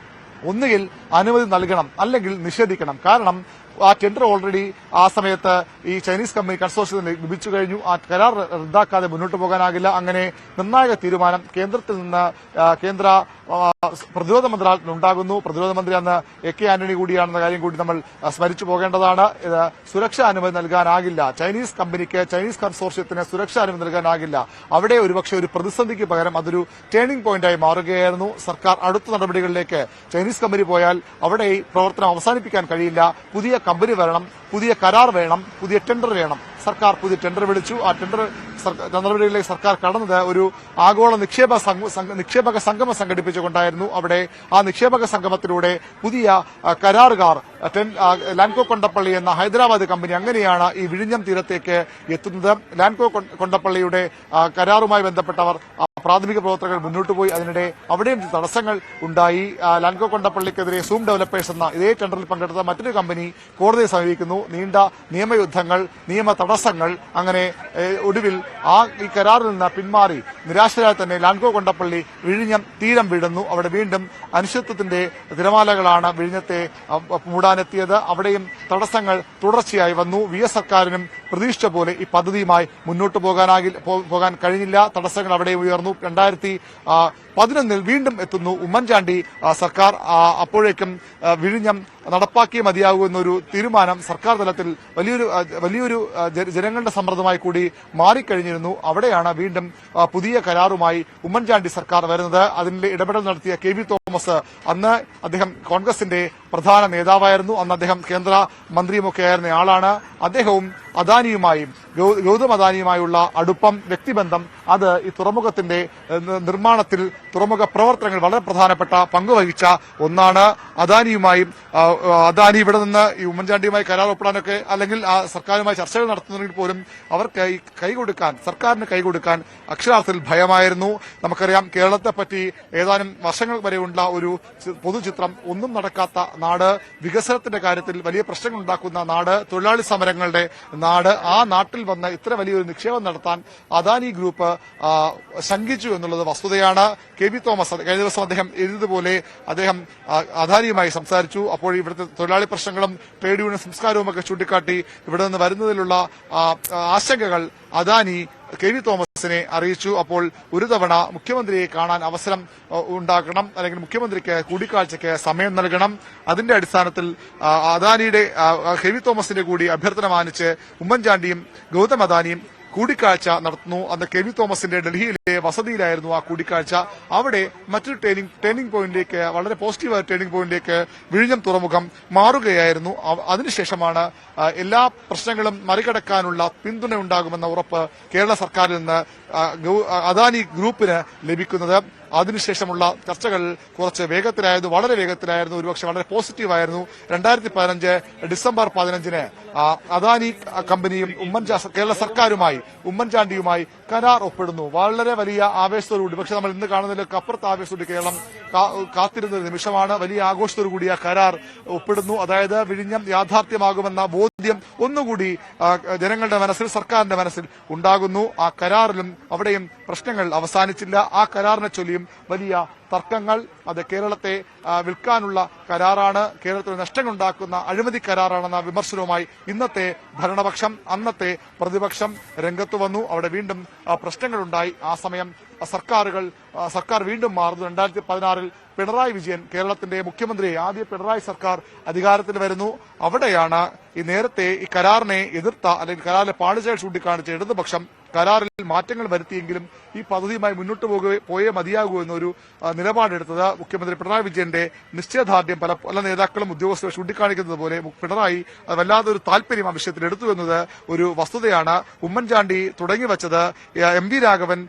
ഒന്നുകിൽ അനുമതി നൽകണം, അല്ലെങ്കിൽ നിഷേധിക്കണം. കാരണം ആ ടെൻഡർ ഓൾറെഡി ആ സമയത്ത് ഈ ചൈനീസ് കമ്പനി കൺസോർഷ്യത്തിന് ലഭിച്ചു കഴിഞ്ഞു. ആ കരാർ റദ്ദാക്കാതെ മുന്നോട്ട് പോകാനാകില്ല. അങ്ങനെ നിർണായക തീരുമാനം കേന്ദ്രത്തിൽ നിന്ന് കേന്ദ്ര പ്രതിരോധ മന്ത്രാലയത്തിൽ ഉണ്ടാകുന്നു. പ്രതിരോധ മന്ത്രി അന്ന് AK ആന്റണി കൂടിയാണെന്ന കാര്യം കൂടി നമ്മൾ സ്മരിച്ചു പോകേണ്ടതാണ്. ഇത് സുരക്ഷാ അനുമതി നൽകാനാകില്ല. ചൈനീസ് കമ്പനിക്ക്, ചൈനീസ് കൺസോർഷ്യത്തിന് സുരക്ഷാ അനുമതി നൽകാനാകില്ല. അവിടെ ഒരുപക്ഷെ ഒരു പ്രതിസന്ധിക്ക് പകരം അതൊരു ടേണിംഗ് പോയിന്റായി മാറുകയായിരുന്നു. സർക്കാർ അടുത്ത നടപടികളിലേക്ക് ചൈനീസ് കമ്പനി പോയാൽ അവിടെ ഈ പ്രവർത്തനം അവസാനിപ്പിക്കാൻ കഴിയില്ല. പുതിയ കമ്പനി വരണം, പുതിയ കരാർ വേണം, പുതിയ ടെൻഡർ വേണം. സർക്കാർ പുതിയ ടെൻഡർ വിളിച്ചു. ആ ടെൻഡർ നടപടികളിലേക്ക് സർക്കാർ കടന്നത് ഒരു ആഗോള നിക്ഷേപക സംഗമം സംഘടിപ്പിച്ചുകൊണ്ടായിരുന്നു. അവിടെ ആ നിക്ഷേപക സംഗമത്തിലൂടെ പുതിയ കരാറുകാർ ലാൻകോ കൊണ്ടപ്പള്ളി എന്ന ഹൈദരാബാദ് കമ്പനി അങ്ങനെയാണ് ഈ വിഴിഞ്ഞം തീരത്തേക്ക് എത്തുന്നത്. ലാൻകോ കൊണ്ടപ്പള്ളിയുടെ കരാറുമായി ബന്ധപ്പെട്ടവർ പ്രാഥമിക പ്രവർത്തകർ മുന്നോട്ട് പോയി. അതിനിടെ അവിടെയും തടസ്സങ്ങൾ ഉണ്ടായി. ലാൻകോ കൊണ്ടപ്പള്ളിക്കെതിരെ സൂം ഡെവലപ്പേഴ്സ് എന്ന ഇതേ ടെൻഡറിൽ പങ്കെടുത്ത മറ്റൊരു കമ്പനി കോടതിയെ സമീപിക്കുന്നു. നീണ്ട നിയമയുദ്ധങ്ങൾ, നിയമ തടസ്സങ്ങൾ. അങ്ങനെ ഒടുവിൽ ഈ കരാറിൽ നിന്ന് പിന്മാറി നിരാശരായി തന്നെ ലാൻകോ കൊണ്ടപ്പള്ളി വിഴിഞ്ഞം തീരം വിടുന്നു. അവിടെ വീണ്ടും അനിശ്ചിതത്വത്തിന്റെ തിരമാലകളാണ് വിഴിഞ്ഞത്തെ മൂടാനെത്തിയത്. അവിടെയും തടസ്സങ്ങൾ തുടർച്ചയായി വന്നു. VS സർക്കാരിനും പ്രതീക്ഷിച്ച പോലെ ഈ പദ്ധതിയുമായി മുന്നോട്ട് പോകാൻ കഴിഞ്ഞില്ല. തടസ്സങ്ങൾ അവിടെ ഉയർന്നു. 2011 വീണ്ടും എത്തുന്നു ഉമ്മൻചാണ്ടി സർക്കാർ. അപ്പോഴേക്കും വിഴിഞ്ഞം നടപ്പാക്കിയേ മതിയാകൂ എന്നൊരു തീരുമാനം സർക്കാർ തലത്തിൽ വലിയൊരു ജനങ്ങളുടെ സമ്മർദ്ദമായി കൂടി മാറിക്കഴിഞ്ഞിരുന്നു. അവിടെയാണ് വീണ്ടും പുതിയ കരാറുമായി ഉമ്മൻചാണ്ടി സർക്കാർ വരുന്നത്. അതിന്റെ ഇടപെടൽ നടത്തിയ KV തോമസ്, അന്ന് അദ്ദേഹം കോൺഗ്രസിന്റെ പ്രധാന നേതാവായിരുന്നു. അന്ന് അദ്ദേഹം കേന്ദ്ര മന്ത്രിയുമൊക്കെ ആയിരുന്ന ആളാണ്. അദ്ദേഹവും അദാനിയുമായും ഗൗതം അദാനിയുമായുള്ള അടുപ്പം, വ്യക്തിബന്ധം, അത് ഈ തുറമുഖത്തിന്റെ നിർമ്മാണത്തിൽ തുറമുഖ പ്രവർത്തനങ്ങൾ വളരെ പ്രധാനപ്പെട്ട പങ്കുവഹിച്ച ഒന്നാണ്. അദാനിയുമായും അദാനി ഇവിടെ നിന്ന് ഈ ഉമ്മൻചാണ്ടിയുമായി കരാർ ഒപ്പിടാനൊക്കെ അല്ലെങ്കിൽ ആ സർക്കാരുമായി ചർച്ചകൾ നടത്തുന്നെങ്കിൽ പോലും അവർക്ക് സർക്കാരിന് കൈകൊടുക്കാൻ അക്ഷരാർത്ഥത്തിൽ ഭയമായിരുന്നു. നമുക്കറിയാം, കേരളത്തെ പറ്റി ഏതാനും വർഷങ്ങൾ വരെയുള്ള ഒരു പൊതുചിത്രം, ഒന്നും നടക്കാത്ത നാട്, വികസനത്തിന്റെ കാര്യത്തിൽ വലിയ പ്രശ്നങ്ങൾ ഉണ്ടാക്കുന്ന നാട്, തൊഴിലാളി സമരങ്ങളുടെ നാട്. ആ നാട്ടിൽ വന്ന് ഇത്ര വലിയൊരു നിക്ഷേപം നടത്താൻ അദാനി ഗ്രൂപ്പ് ശങ്കിച്ചു എന്നുള്ളത് വസ്തുതയാണ്. KV തോമസ് കഴിഞ്ഞ ദിവസം അദ്ദേഹം എഴുതിയതുപോലെ അദ്ദേഹം അദാനിയുമായി സംസാരിച്ചു. അപ്പോൾ ഇവിടുത്തെ തൊഴിലാളി പ്രശ്നങ്ങളും ട്രേഡ് യൂണിയൻ സംസ്കാരവും ഒക്കെ ചൂണ്ടിക്കാട്ടി ഇവിടെ നിന്ന് വരുന്നതിലുള്ള ആശങ്കകൾ അദാനി KV തോമസിനെ അറിയിച്ചു. അപ്പോൾ ഒരു തവണ മുഖ്യമന്ത്രിയെ കാണാൻ അവസരം ഉണ്ടാക്കണം, അല്ലെങ്കിൽ മുഖ്യമന്ത്രിക്ക് കൂടിക്കാഴ്ചയ്ക്ക് സമയം നൽകണം. അതിന്റെ അടിസ്ഥാനത്തിൽ അദാനിയുടെ KV തോമസിന്റെ കൂടി അഭ്യർത്ഥന മാനിച്ച് ഉമ്മൻചാണ്ടിയും ഗൗതം അദാനിയും കൂടിക്കാഴ്ച നടത്തുന്നു. അന്ന് KV തോമസിന്റെ ഡൽഹിയിലെ വസതിയിലായിരുന്നു ആ കൂടിക്കാഴ്ച. അവിടെ മറ്റൊരു ടേണിംഗ് പോയിന്റിലേക്ക്, വളരെ പോസിറ്റീവായ ടേണിംഗ് പോയിന്റിലേക്ക് വിഴിഞ്ഞം തുറമുഖം മാറുകയായിരുന്നു. അതിനുശേഷമാണ് എല്ലാ പ്രശ്നങ്ങളും മറികടക്കാനുള്ള പിന്തുണ ഉണ്ടാകുമെന്ന ഉറപ്പ് കേരള സർക്കാരിൽ നിന്ന് അദാനി ഗ്രൂപ്പിന് ലഭിക്കുന്നത്. അതിനുശേഷമുള്ള ചർച്ചകൾ കുറച്ച് വേഗത്തിലായിരുന്നു, വളരെ വേഗത്തിലായിരുന്നു, ഒരുപക്ഷെ വളരെ പോസിറ്റീവായിരുന്നു. 2015 ഡിസംബർ 15 അദാനി കമ്പനിയും കേരള സർക്കാരുമായി ഉമ്മൻചാണ്ടിയുമായി കരാർ ഒപ്പിടുന്നു. വളരെ വലിയ ആവേശത്തോടുകൂടി, പക്ഷെ നമ്മൾ ഇന്ന് കാണുന്നതിലൊക്കെ അപ്പുറത്ത് ആവേശത്തോടെ കേരളം കാത്തിരുന്ന നിമിഷമാണ്. വലിയ ആഘോഷത്തോടു കൂടി ആ കരാർ ഒപ്പിടുന്നു. അതായത് വിഴിഞ്ഞം യാഥാർത്ഥ്യമാകുമെന്ന ബോധ്യം ഒന്നുകൂടി ജനങ്ങളുടെ മനസ്സിൽ, സർക്കാരിന്റെ മനസ്സിൽ ഉണ്ടാകുന്നു. ആ കരാറിലും അവിടെയും പ്രശ്നങ്ങൾ അവസാനിച്ചില്ല. ആ കരാറിനെ ചൊല്ലിയും വലിയ തർക്കങ്ങൾ. അത് കേരളത്തെ വിൽക്കാനുള്ള കരാറാണ്, കേരളത്തിൽ നഷ്ടങ്ങളുണ്ടാക്കുന്ന അഴിമതി കരാറാണെന്ന വിമർശനവുമായി ഇന്നത്തെ ഭരണപക്ഷം, അന്നത്തെ പ്രതിപക്ഷം രംഗത്ത് വന്നു. അവിടെ വീണ്ടും പ്രശ്നങ്ങളുണ്ടായി. ആ സമയം സർക്കാർ വീണ്ടും മാറുന്നു. 2016 പിണറായി വിജയൻ കേരളത്തിന്റെ മുഖ്യമന്ത്രി, ആദ്യ പിണറായി സർക്കാർ അധികാരത്തിൽ വരുന്നു. അവിടെയാണ് ഈ നേരത്തെ ഈ കരാറിനെ എതിർത്ത, അല്ലെങ്കിൽ കരാറിലെ പാളിച്ചകൾ ചൂണ്ടിക്കാണിച്ച ഇടതുപക്ഷം കരാറിൽ മാറ്റങ്ങൾ വരുത്തിയെങ്കിലും ഈ പദ്ധതിയുമായി മുന്നോട്ട് പോയേ മതിയാകൂ എന്നൊരു നിലപാടെടുത്തത്. മുഖ്യമന്ത്രി പിണറായി വിജയന്റെ നിശ്ചയദാർഢ്യം പല നേതാക്കളും ഉദ്യോഗസ്ഥരും ചൂണ്ടിക്കാണിക്കുന്നത് പോലെ പിണറായി വല്ലാതെ ഒരു താല്പര്യം ആ വിഷയത്തിൽ എടുത്തു എന്നത് ഒരു വസ്തുതയാണ്. ഉമ്മൻചാണ്ടി തുടങ്ങിവച്ചത്, MV രാഘവൻ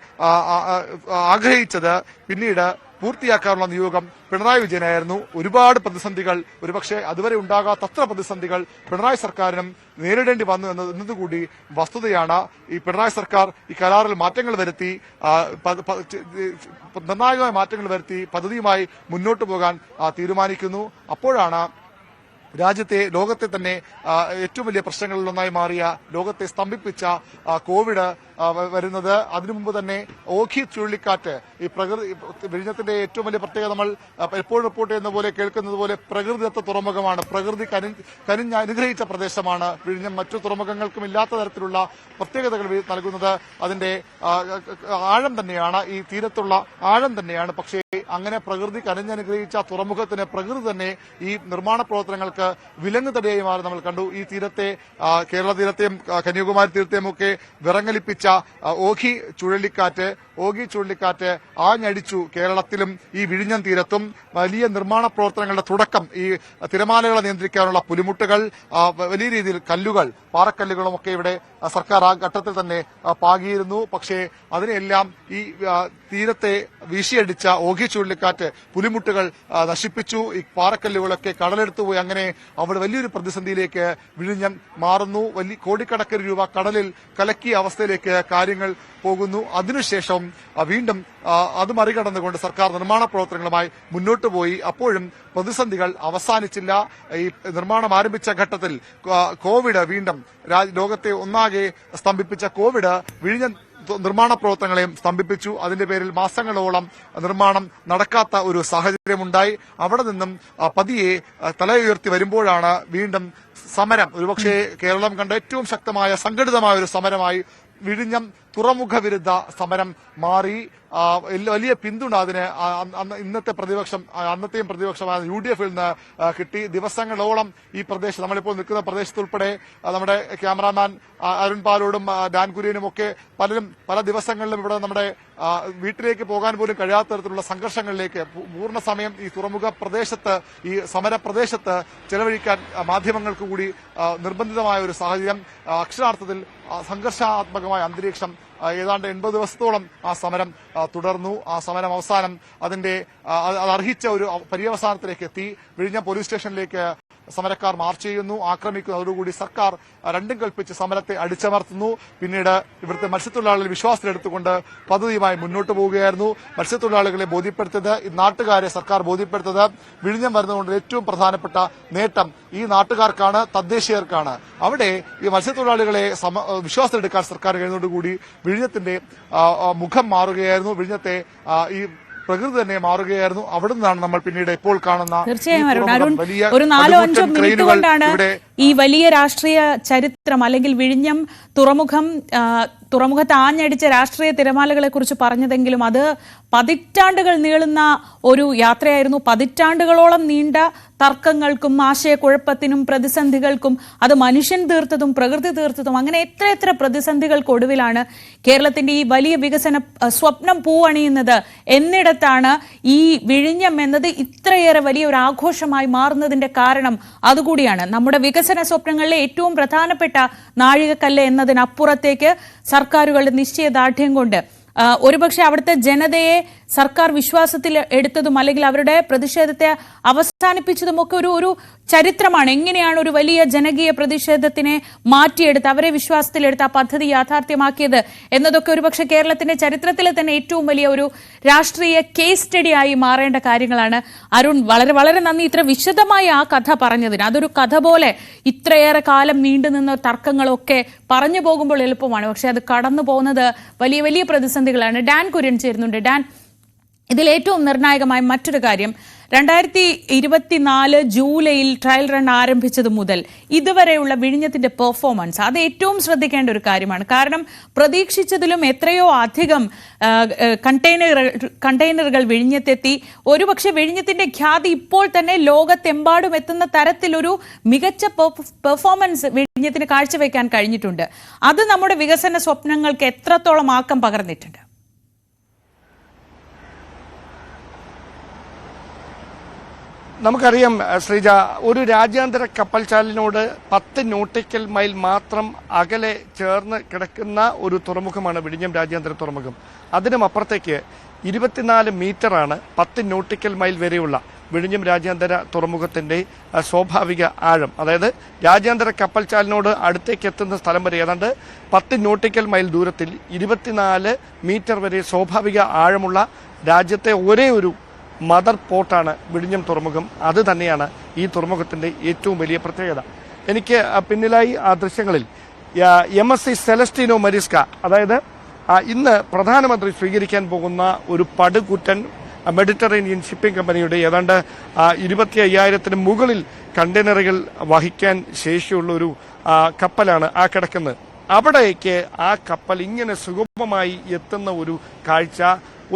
ആഗ്രഹിച്ചത് പിന്നീട് പൂർത്തിയാക്കാനുള്ള നിയോഗം പിണറായി വിജയനായിരുന്നു. ഒരുപാട് പ്രതിസന്ധികൾ, ഒരുപക്ഷെ അതുവരെ ഉണ്ടാകാത്തത്ര പ്രതിസന്ധികൾ പിണറായി സർക്കാരിനും നേരിടേണ്ടി വന്നു എന്നതുകൂടി വസ്തുതയാണ്. ഈ പിണറായി സർക്കാർ ഈ കരാറിൽ മാറ്റങ്ങൾ വരുത്തി, നിർണായകമായ മാറ്റങ്ങൾ വരുത്തി പദ്ധതിയുമായി മുന്നോട്ട് പോകാൻ തീരുമാനിക്കുന്നു. അപ്പോഴാണ് ലോകത്തെ തന്നെ ഏറ്റവും വലിയ പ്രശ്നങ്ങളിലൊന്നായി മാറിയ, ലോകത്തെ സ്തംഭിപ്പിച്ച കോവിഡ് വരുന്നത്. അതിനു മുമ്പ് തന്നെ ഓഖി ചുഴലിക്കാറ്റ്, ഈ വിഴിഞ്ഞത്തിന്റെ ഏറ്റവും വലിയ പ്രത്യേകത നമ്മൾ എപ്പോഴും റിപ്പോർട്ട് ചെയ്യുന്ന പോലെ, കേൾക്കുന്നത് പോലെ പ്രകൃതിദത്ത തുറമുഖമാണ്. പ്രകൃതി കനിഞ്ഞ് അനുഗ്രഹിച്ച പ്രദേശമാണ് വിഴിഞ്ഞം. മറ്റു തുറമുഖങ്ങൾക്കും ഇല്ലാത്ത തരത്തിലുള്ള പ്രത്യേകതകൾ നൽകുന്നത് അതിന്റെ ആഴം തന്നെയാണ്, ഈ തീരത്തുള്ള ആഴം തന്നെയാണ്. പക്ഷേ അങ്ങനെ പ്രകൃതി കനിഞ്ഞനുഗ്രഹിച്ച തുറമുഖത്തിന് പ്രകൃതി തന്നെ ഈ നിർമ്മാണ പ്രവർത്തനങ്ങൾക്ക് വിലങ്ങ് തടിയായി മാറി നമ്മൾ കണ്ടു. ഈ തീരത്തെ, കേരള തീരത്തെയും കന്യാകുമാരി തീരത്തെയും ഒക്കെ വിറങ്ങലിപ്പിച്ച ഓഖി ചുഴലിക്കാറ്റ് ആഞ്ഞടിച്ചു കേരളത്തിലും ഈ വിഴിഞ്ഞം തീരത്തും. വലിയ നിർമ്മാണ പ്രവർത്തനങ്ങളുടെ തുടക്കം, ഈ തിരമാലകളെ നിയന്ത്രിക്കാനുള്ള പുലിമുട്ടുകൾ, വലിയ രീതിയിൽ കല്ലുകൾ, പാറക്കല്ലുകളും ഒക്കെ ഇവിടെ സർക്കാർ ആ ഘട്ടത്തിൽ തന്നെ പാകിയിരുന്നു. പക്ഷേ അതിനെല്ലാം ഈ തീരത്തെ വീശിയടിച്ച ഓഖി ചുഴലിക്കാറ്റ് പുലിമുട്ടുകൾ നശിപ്പിച്ചു. ഈ പാറക്കല്ലുകളൊക്കെ കടലെടുത്തുപോയി. അങ്ങനെ അവിടെ വലിയൊരു പ്രതിസന്ധിയിലേക്ക് വിഴിഞ്ഞം മാറുന്നു. വലിയ കോടിക്കണക്കിന് രൂപ കടലിൽ കലക്കിയ അവസ്ഥയിലേക്ക് കാര്യങ്ങൾ പോകുന്നു. അതിനുശേഷം വീണ്ടും അത് മറികടന്നുകൊണ്ട് സർക്കാർ നിർമ്മാണ പ്രവർത്തനങ്ങളുമായി മുന്നോട്ട് പോയി. അപ്പോഴും പ്രതിസന്ധികൾ അവസാനിച്ചില്ല. ഈ നിർമ്മാണം ആരംഭിച്ച ഘട്ടത്തിൽ കോവിഡ് വീണ്ടും ലോകത്തെ ഒന്നാകെ സ്തംഭിപ്പിച്ച കോവിഡ് വിഴിഞ്ഞം നിർമ്മാണ പ്രവർത്തനങ്ങളെയും സ്തംഭിപ്പിച്ചു. അതിന്റെ പേരിൽ മാസങ്ങളോളം നിർമ്മാണം നടക്കാത്ത ഒരു സാഹചര്യമുണ്ടായി. അവിടെ നിന്നും പതിയെ തലയുയർത്തി വരുമ്പോഴാണ് വീണ്ടും സമരം, ഒരുപക്ഷെ കേരളം കണ്ട ഏറ്റവും ശക്തമായ സംഘടിതമായ ഒരു സമരമായി വിഴിഞ്ഞം തുറമുഖ വിരുദ്ധ സമരം മാറി. വലിയ പിന്തുണ അതിന് അന്നത്തെയും പ്രതിപക്ഷമായ UDF നിന്ന് കിട്ടി. ദിവസങ്ങളോളം ഈ പ്രദേശം, നമ്മളിപ്പോൾ നിൽക്കുന്ന പ്രദേശത്തുൾപ്പെടെ നമ്മുടെ ക്യാമറാമാൻ അരുൺ പാലോടും ഡാൻ കുര്യനും ഒക്കെ പലരും പല ദിവസങ്ങളിലും ഇവിടെ നമ്മുടെ വീട്ടിലേക്ക് പോകാൻ പോലും കഴിയാത്ത തരത്തിലുള്ള സംഘർഷങ്ങളിലേക്ക് പൂർണ്ണ സമയം ഈ തുറമുഖ പ്രദേശത്ത്, ഈ സമരപ്രദേശത്ത് ചെലവഴിക്കാൻ മാധ്യമങ്ങൾക്ക് കൂടി നിർബന്ധിതമായ ഒരു സാഹചര്യം. അക്ഷരാർത്ഥത്തിൽ സംഘർഷാത്മകമായ അന്തരീക്ഷം ഏതാണ്ട് 80 ദിവസത്തോളം ആ സമരം തുടർന്നു. ആ സമരം അവസാനം അത് അർഹിച്ച ഒരു പര്യവസാനത്തിലേക്ക് എത്തി. വിഴിഞ്ഞം പോലീസ് സ്റ്റേഷനിലേക്ക് സമരക്കാർ മാർച്ച് ചെയ്യുന്നു, ആക്രമിക്കുന്നു. അതോടുകൂടി സർക്കാർ രണ്ടും കൽപ്പിച്ച് സമരത്തെ അടിച്ചമർത്തുന്നു. പിന്നീട് ഇവിടുത്തെ മത്സ്യത്തൊഴിലാളികളെ വിശ്വാസത്തിലെടുത്തുകൊണ്ട് പദ്ധതിയുമായി മുന്നോട്ട് പോവുകയായിരുന്നു. മത്സ്യത്തൊഴിലാളികളെ ബോധ്യപ്പെടുത്തത്, നാട്ടുകാരെ സർക്കാർ ബോധ്യപ്പെടുത്തത്, വിഴിഞ്ഞം വരുന്നതുകൊണ്ട് ഏറ്റവും പ്രധാനപ്പെട്ട നേട്ടം ഈ നാട്ടുകാർക്കാണ്, തദ്ദേശീയർക്കാണ്. അവിടെ ഈ മത്സ്യത്തൊഴിലാളികളെ വിശ്വാസത്തിലെടുക്കാൻ സർക്കാർ കഴിയുന്നതോടുകൂടി വിഴിഞ്ഞത്തിന്റെ മുഖം മാറുകയായിരുന്നു. വിഴിഞ്ഞത്തെ ഈ പ്രകൃതി തന്നെ മാറുകയായിരുന്നു. അവിടെ നിന്നാണ് നമ്മൾ പിന്നീട് ഇപ്പോൾ കാണുന്ന തീർച്ചയായും ഒരു 4-5 മിനിറ്റ് കൊണ്ടാണ് ഈ വലിയ രാഷ്ട്രീയ ചരിത്രം, അല്ലെങ്കിൽ വിഴിഞ്ഞം തുറമുഖത്ത് ആഞ്ഞടിച്ച രാഷ്ട്രീയ തിരമാലകളെ കുറിച്ച് പറഞ്ഞതെങ്കിലും അത് പതിറ്റാണ്ടുകൾ നീളുന്ന ഒരു യാത്രയായിരുന്നു. പതിറ്റാണ്ടുകളോളം നീണ്ട തർക്കങ്ങൾക്കും ആശയക്കുഴപ്പത്തിനും പ്രതിസന്ധികൾക്കും, അത് മനുഷ്യൻ തീർത്തതും പ്രകൃതി തീർത്തതും, അങ്ങനെ എത്ര പ്രതിസന്ധികൾക്കൊടുവിലാണ് കേരളത്തിന്റെ ഈ വലിയ വികസന സ്വപ്നം പൂവണിയുന്നത് എന്നിടത്താണ് ഈ വിഴിഞ്ഞം എന്നത് ഇത്രയേറെ വലിയ ഒരു ആഘോഷമായി മാറുന്നതിന്റെ കാരണം അതുകൂടിയാണ്. നമ്മുടെ വികസന സ്വപ്നങ്ങളിലെ ഏറ്റവും പ്രധാനപ്പെട്ട നാഴികക്കല്ല് എന്നതിനപ്പുറത്തേക്ക് സർക്കാരുകളുടെ നിശ്ചയദാർഢ്യം കൊണ്ട് ഒരുപക്ഷെ അവിടുത്തെ ജനതയെ സർക്കാർ വിശ്വാസത്തിൽ എടുത്തതും അല്ലെങ്കിൽ അവരുടെ പ്രതിഷേധത്തെ അവസാനിപ്പിച്ചതുമൊക്കെ ഒരു ചരിത്രമാണ്. എങ്ങനെയാണ് ഒരു വലിയ ജനകീയ പ്രതിഷേധത്തിനെ മാറ്റിയെടുത്ത് അവരെ വിശ്വാസത്തിലെടുത്ത് ആ പദ്ധതി യാഥാർത്ഥ്യമാക്കിയത് എന്നതൊക്കെ ഒരുപക്ഷെ കേരളത്തിന്റെ ചരിത്രത്തിലെ തന്നെ ഏറ്റവും വലിയ ഒരു രാഷ്ട്രീയ കേസ് സ്റ്റഡി ആയി മാറേണ്ട കാര്യങ്ങളാണ്. അരുൺ, വളരെ വളരെ നന്ദി ഇത്ര വിശദമായി ആ കഥ പറഞ്ഞതിന്. അതൊരു കഥ പോലെ ഇത്രയേറെ കാലം നീണ്ടുനിന്ന തർക്കങ്ങളൊക്കെ പറഞ്ഞു പോകുമ്പോൾ എളുപ്പമാണ്, പക്ഷെ അത് കടന്നു പോകുന്നത് വലിയ വലിയ പ്രതിസന്ധികളാണ്. ഡാൻ കുര്യൻ ചേരുന്നുണ്ട്. ഡാൻ, ഇതിലേറ്റവും നിർണായകമായ മറ്റൊരു കാര്യം, 2024 ജൂലൈയിൽ ട്രയൽ റൺ ആരംഭിച്ചത് മുതൽ ഇതുവരെയുള്ള വിഴിഞ്ഞത്തിന്റെ പെർഫോമൻസ്, അത് ഏറ്റവും ശ്രദ്ധിക്കേണ്ട ഒരു കാര്യമാണ്. കാരണം പ്രതീക്ഷിച്ചതിലും എത്രയോ അധികം കണ്ടെയ്നറുകൾ വിഴിഞ്ഞത്തെത്തി. ഒരുപക്ഷെ വിഴിഞ്ഞത്തിന്റെ ഖ്യാതി ഇപ്പോൾ തന്നെ ലോകത്തെമ്പാടും എത്തുന്ന തരത്തിലൊരു മികച്ച പെർഫോമൻസ് വിഴിഞ്ഞത്തിന് കാഴ്ചവെക്കാൻ കഴിഞ്ഞിട്ടുണ്ട്. അത് നമ്മുടെ വികസന സ്വപ്നങ്ങൾക്ക് എത്രത്തോളം ആക്കം പകർന്നിട്ടുണ്ട്? നമുക്കറിയാം ശ്രീജ, ഒരു രാജ്യാന്തര കപ്പൽചാലിനോട് 10 നോട്ടിക്കൽ മൈൽ മാത്രം അകലെ ചേർന്ന് കിടക്കുന്ന ഒരു തുറമുഖമാണ് വിഴിഞ്ഞം രാജ്യാന്തര തുറമുഖം. അതിനും അപ്പുറത്തേക്ക് 24 മീറ്ററാണ് 10 നോട്ടിക്കൽ മൈൽ വരെയുള്ള വിഴിഞ്ഞം രാജ്യാന്തര തുറമുഖത്തിന്റെ സ്വാഭാവിക ആഴം. അതായത് രാജ്യാന്തര കപ്പൽചാലിനോട് അടുത്തേക്ക് എത്തുന്ന സ്ഥലം വരെ ഏതാണ്ട് 10 നോട്ടിക്കൽ മൈൽ ദൂരത്തിൽ 24 മീറ്റർ വരെ സ്വാഭാവിക ആഴമുള്ള രാജ്യത്തെ ഒരേ ഒരു മദർ പോർട്ടാണ് വിഴിഞ്ഞം തുറമുഖം. അത് തന്നെയാണ് ഈ തുറമുഖത്തിന്റെ ഏറ്റവും വലിയ പ്രത്യേകത. എനിക്ക് പിന്നിലായി ആ ദൃശ്യങ്ങളിൽ MSC സെലസ്റ്റിനോ മരിസ്ക, അതായത് ഇന്ന് പ്രധാനമന്ത്രി സ്വീകരിക്കാൻ പോകുന്ന ഒരു പടുകൂറ്റൻ മെഡിറ്ററേനിയൻ ഷിപ്പിംഗ് കമ്പനിയുടെ ഏതാണ്ട് 25,000-ന് മുകളിൽ കണ്ടെയ്നറുകൾ വഹിക്കാൻ ശേഷിയുള്ള ഒരു കപ്പലാണ് ആ കിടക്കുന്നത്. അവിടേക്ക് ആ കപ്പൽ ഇങ്ങനെ സുഗമമായി എത്തുന്ന ഒരു കാഴ്ച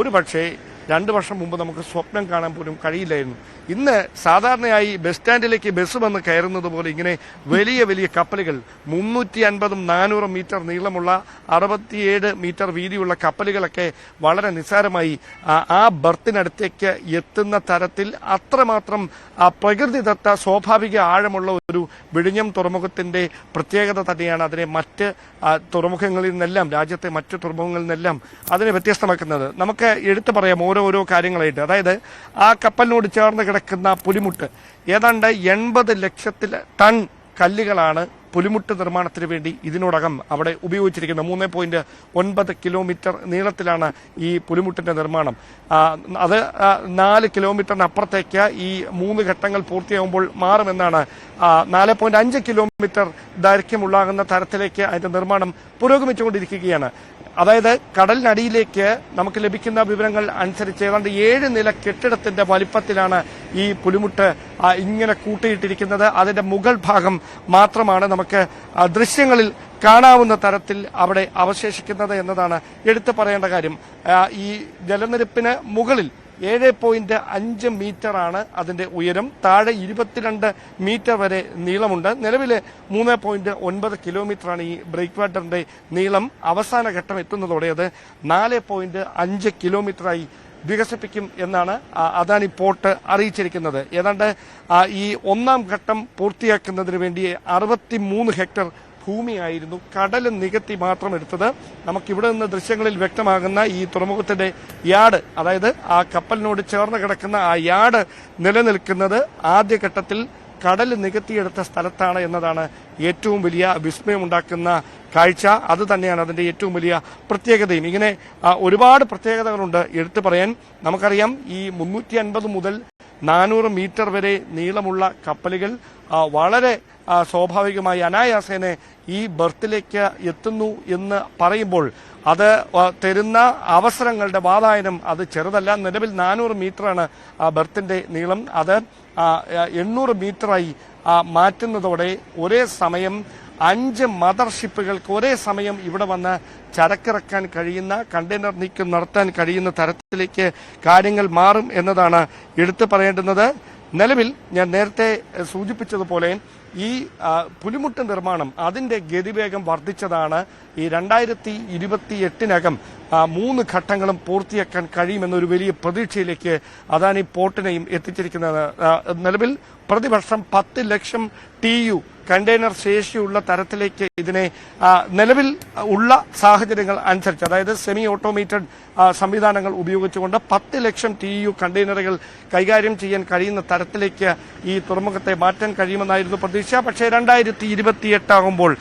ഒരു പക്ഷേ 2 വർഷം മുമ്പ് നമുക്ക് സ്വപ്നം കാണാൻ പോലും കഴിയില്ലായിരുന്നു. ഇന്ന് സാധാരണയായി ബസ് സ്റ്റാൻഡിലേക്ക് ബസ് വന്ന് കയറുന്നത് പോലെ ഇങ്ങനെ വലിയ വലിയ കപ്പലുകൾ 350-400 മീറ്റർ നീളമുള്ള 67 മീറ്റർ വീതിയുള്ള കപ്പലുകളൊക്കെ വളരെ നിസ്സാരമായി ആ ബർത്തിനടുത്തേക്ക് എത്തുന്ന തരത്തിൽ അത്രമാത്രം പ്രകൃതിദത്ത സ്വാഭാവിക ആഴമുള്ള ഒരു വിഴിഞ്ഞം തുറമുഖത്തിന്റെ പ്രത്യേകത തന്നെയാണ് അതിനെ മറ്റ് തുറമുഖങ്ങളിൽ നിന്നെല്ലാം, രാജ്യത്തെ മറ്റ് തുറമുഖങ്ങളിൽ നിന്നെല്ലാം അതിനെ വ്യത്യസ്തമാക്കുന്നത്. നമുക്ക് എടുത്തു പറയാം ഓരോ കാര്യങ്ങളായിട്ട്. അതായത് ആ കപ്പലിനോട് ചേർന്ന് കിടക്കുന്ന പുലിമുട്ട് ഏതാണ്ട് 80 ലക്ഷത്തിൽ ടൺ കല്ലുകളാണ് പുലിമുട്ട് നിർമ്മാണത്തിന് വേണ്ടി ഇതിനോടകം അവിടെ ഉപയോഗിച്ചിരിക്കുന്നത്. 3.9 കിലോമീറ്റർ നീളത്തിലാണ് ഈ പുലിമുട്ടിന്റെ നിർമ്മാണം. അത് 4 കിലോമീറ്ററിന് അപ്പുറത്തേക്ക് ഈ 3 ഘട്ടങ്ങൾ പൂർത്തിയാകുമ്പോൾ മാറുമെന്നാണ്. 4.5 കിലോമീറ്റർ ദൈർഘ്യമുള്ളാകുന്ന തരത്തിലേക്ക് അതിന്റെ നിർമ്മാണം പുരോഗമിച്ചുകൊണ്ടിരിക്കുകയാണ്. അതായത് കടലിനടിയിലേക്ക് നമുക്ക് ലഭിക്കുന്ന വിവരങ്ങൾ അനുസരിച്ച് ഏതാണ്ട് 7 നില കെട്ടിടത്തിന്റെ വലിപ്പത്തിലാണ് ഈ പുലിമുട്ട് ഇങ്ങനെ കൂട്ടിയിട്ടിരിക്കുന്നത്. അതിന്റെ മുകൾ ഭാഗം മാത്രമാണ് നമുക്ക് ദൃശ്യങ്ങളിൽ കാണാവുന്ന തരത്തിൽ അവിടെ അവശേഷിക്കുന്നത് എന്നതാണ് എടുത്തു പറയേണ്ട കാര്യം. ഈ ജലനിരപ്പിന് മുകളിൽ 7.5 മീറ്ററാണ് അതിന്റെ ഉയരം. താഴെ 22 മീറ്റർ വരെ നീളമുണ്ട്. നിലവിലെ 3.9 കിലോമീറ്ററാണ് ഈ ബ്രേക്ക് വാട്ടറിന്റെ നീളം. അവസാന ഘട്ടം എത്തുന്നതോടെ അത് 4.5 കിലോമീറ്ററായി വികസിപ്പിക്കും എന്നാണ് അദാനി പോർട്ട് അറിയിച്ചിരിക്കുന്നത്. ഏതാണ്ട് ഈ 1ാം ഘട്ടം പൂർത്തിയാക്കുന്നതിന് വേണ്ടി 63 ഹെക്ടർ ഭൂമിയായിരുന്നു കടൽ നികത്തി മാത്രം എടുത്തത്. നമുക്കിവിടെ നിന്ന് ദൃശ്യങ്ങളിൽ വ്യക്തമാകുന്ന ഈ തുറമുഖത്തിന്റെ യാർഡ്, അതായത് ആ കപ്പലിനോട് ചേർന്ന് കിടക്കുന്ന ആ യാർഡ് നിലനിൽക്കുന്നത് ആദ്യഘട്ടത്തിൽ കടൽ നികത്തിയെടുത്ത സ്ഥലത്താണ് എന്നതാണ് ഏറ്റവും വലിയ വിസ്മയമുണ്ടാക്കുന്ന കാഴ്ച. അത് തന്നെയാണ് അതിന്റെ ഏറ്റവും വലിയ പ്രത്യേകതയും. ഇങ്ങനെ ഒരുപാട് പ്രത്യേകതകളുണ്ട് എടുത്തു പറയാൻ. നമുക്കറിയാം ഈ 350 മുതൽ 400 മീറ്റർ വരെ നീളമുള്ള കപ്പലുകൾ വളരെ സ്വാഭാവികമായി അനായാസേന ഈ ബർത്തിലേക്ക് എത്തുന്നു എന്ന് പറയുമ്പോൾ അത് തരുന്ന അവസരങ്ങളുടെ വാതായനം അത് ചെറുതല്ല. നിലവിൽ 400 മീറ്ററാണ് ബർത്തിന്റെ നീളം. അത് 800 മീറ്ററായി മാറ്റുന്നതോടെ ഒരേ സമയം 5 മദർഷിപ്പുകൾക്ക് ഒരേ സമയം ഇവിടെ വന്ന് ചരക്കിറക്കാൻ കഴിയുന്ന, കണ്ടെയ്നർ നീക്കം നടത്താൻ കഴിയുന്ന തരത്തിലേക്ക് കാര്യങ്ങൾ മാറും എന്നതാണ് എടുത്തു പറയേണ്ടുന്നത്. നിലവിൽ ഞാൻ നേരത്തെ സൂചിപ്പിച്ചതുപോലെ ഈ പുലിമുട്ട് നിർമ്മാണം അതിന്റെ ഗതിവേഗം വർദ്ധിച്ചതാണ്. ഈ 2028-നകം 3 ഘട്ടങ്ങളും പൂർത്തിയാക്കാൻ കഴിയുമെന്നൊരു വലിയ പ്രതീക്ഷയിലേക്ക് അദാനി പോർട്ടിനെയും എത്തിച്ചിരിക്കുന്നത്. നിലവിൽ പ്രതിവർഷം 10 ലക്ഷം TU കണ്ടെയ്നർ ശേഷിയുള്ള തരത്തിലേക്ക് ഇതിനെ നിലവിൽ ഉള്ള സാഹചര്യങ്ങൾ അനുസരിച്ച്, അതായത് സെമി ഓട്ടോമേറ്റഡ് സംവിധാനങ്ങൾ ഉപയോഗിച്ചുകൊണ്ട് 10 ലക്ഷം TU കണ്ടെയ്നറുകൾ കൈകാര്യം ചെയ്യാൻ കഴിയുന്ന തരത്തിലേക്ക് ഈ തുറമുഖത്തെ മാറ്റാൻ കഴിയുമെന്നായിരുന്നു പ്രതീക്ഷ. പക്ഷേ 2028 ആകുമ്പോൾ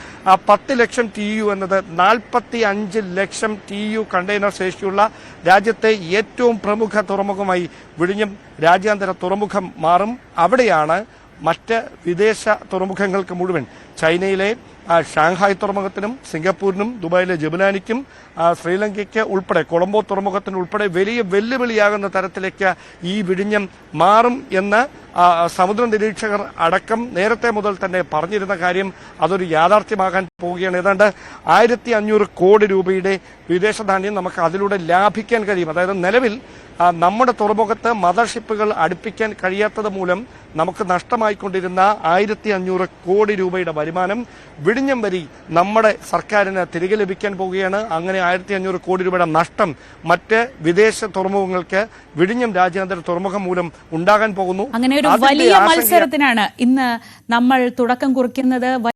10 ലക്ഷം TU എന്നത് 45 ലക്ഷം TU കണ്ടെയ്നർ ശേഷിയുള്ള രാജ്യത്തെ ഏറ്റവും പ്രമുഖ തുറമുഖമായി വിഴിഞ്ഞം രാജ്യാന്തര തുറമുഖം മാറും. അവിടെയാണ് മറ്റ് വിദേശ തുറമുഖങ്ങൾക്ക് മുഴുവൻ, ചൈനയിലെ ഷാങ്ഹായ് തുറമുഖത്തിനും സിംഗപ്പൂരിനും ദുബായിലെ ജബുലാനിക്കും ശ്രീലങ്കയ്ക്ക് ഉൾപ്പെടെ കൊളംബോ തുറമുഖത്തിന് ഉൾപ്പെടെ വലിയ വെല്ലുവിളിയാകുന്ന തരത്തിലേക്ക് ഈ വിഴിഞ്ഞം മാറും എന്ന് സമുദ്ര നിരീക്ഷകർ അടക്കം നേരത്തെ മുതൽ തന്നെ പറഞ്ഞിരുന്ന കാര്യം അതൊരു യാഥാർത്ഥ്യമാകാൻ പോവുകയാണ്. ഏതാണ്ട് 1500 കോടി രൂപയുടെ വിദേശ നാണ്യം നമുക്ക് അതിലൂടെ ലാഭിക്കാൻ കഴിയും. അതായത് നിലവിൽ നമ്മുടെ തുറമുഖത്ത് മദർഷിപ്പുകൾ അടുപ്പിക്കാൻ കഴിയാത്തത് മൂലം നമുക്ക് നഷ്ടമായിക്കൊണ്ടിരുന്ന 1500 കോടി രൂപയുടെ വരുമാനം വിഴിഞ്ഞം വരി നമ്മുടെ സർക്കാരിന് തിരികെ ലഭിക്കാൻ പോവുകയാണ്. അങ്ങനെ 1500 കോടി രൂപയുടെ നഷ്ടം മറ്റ് വിദേശ തുറമുഖങ്ങൾക്ക് വിഴിഞ്ഞം രാജ്യാന്തര തുറമുഖം മൂലം ഉണ്ടാകാൻ പോകുന്നു. അങ്ങനെ ഒരു വലിയ മത്സരത്തിനാണ് ഇന്ന് നമ്മൾ തുടക്കം കുറിക്കുന്നത്.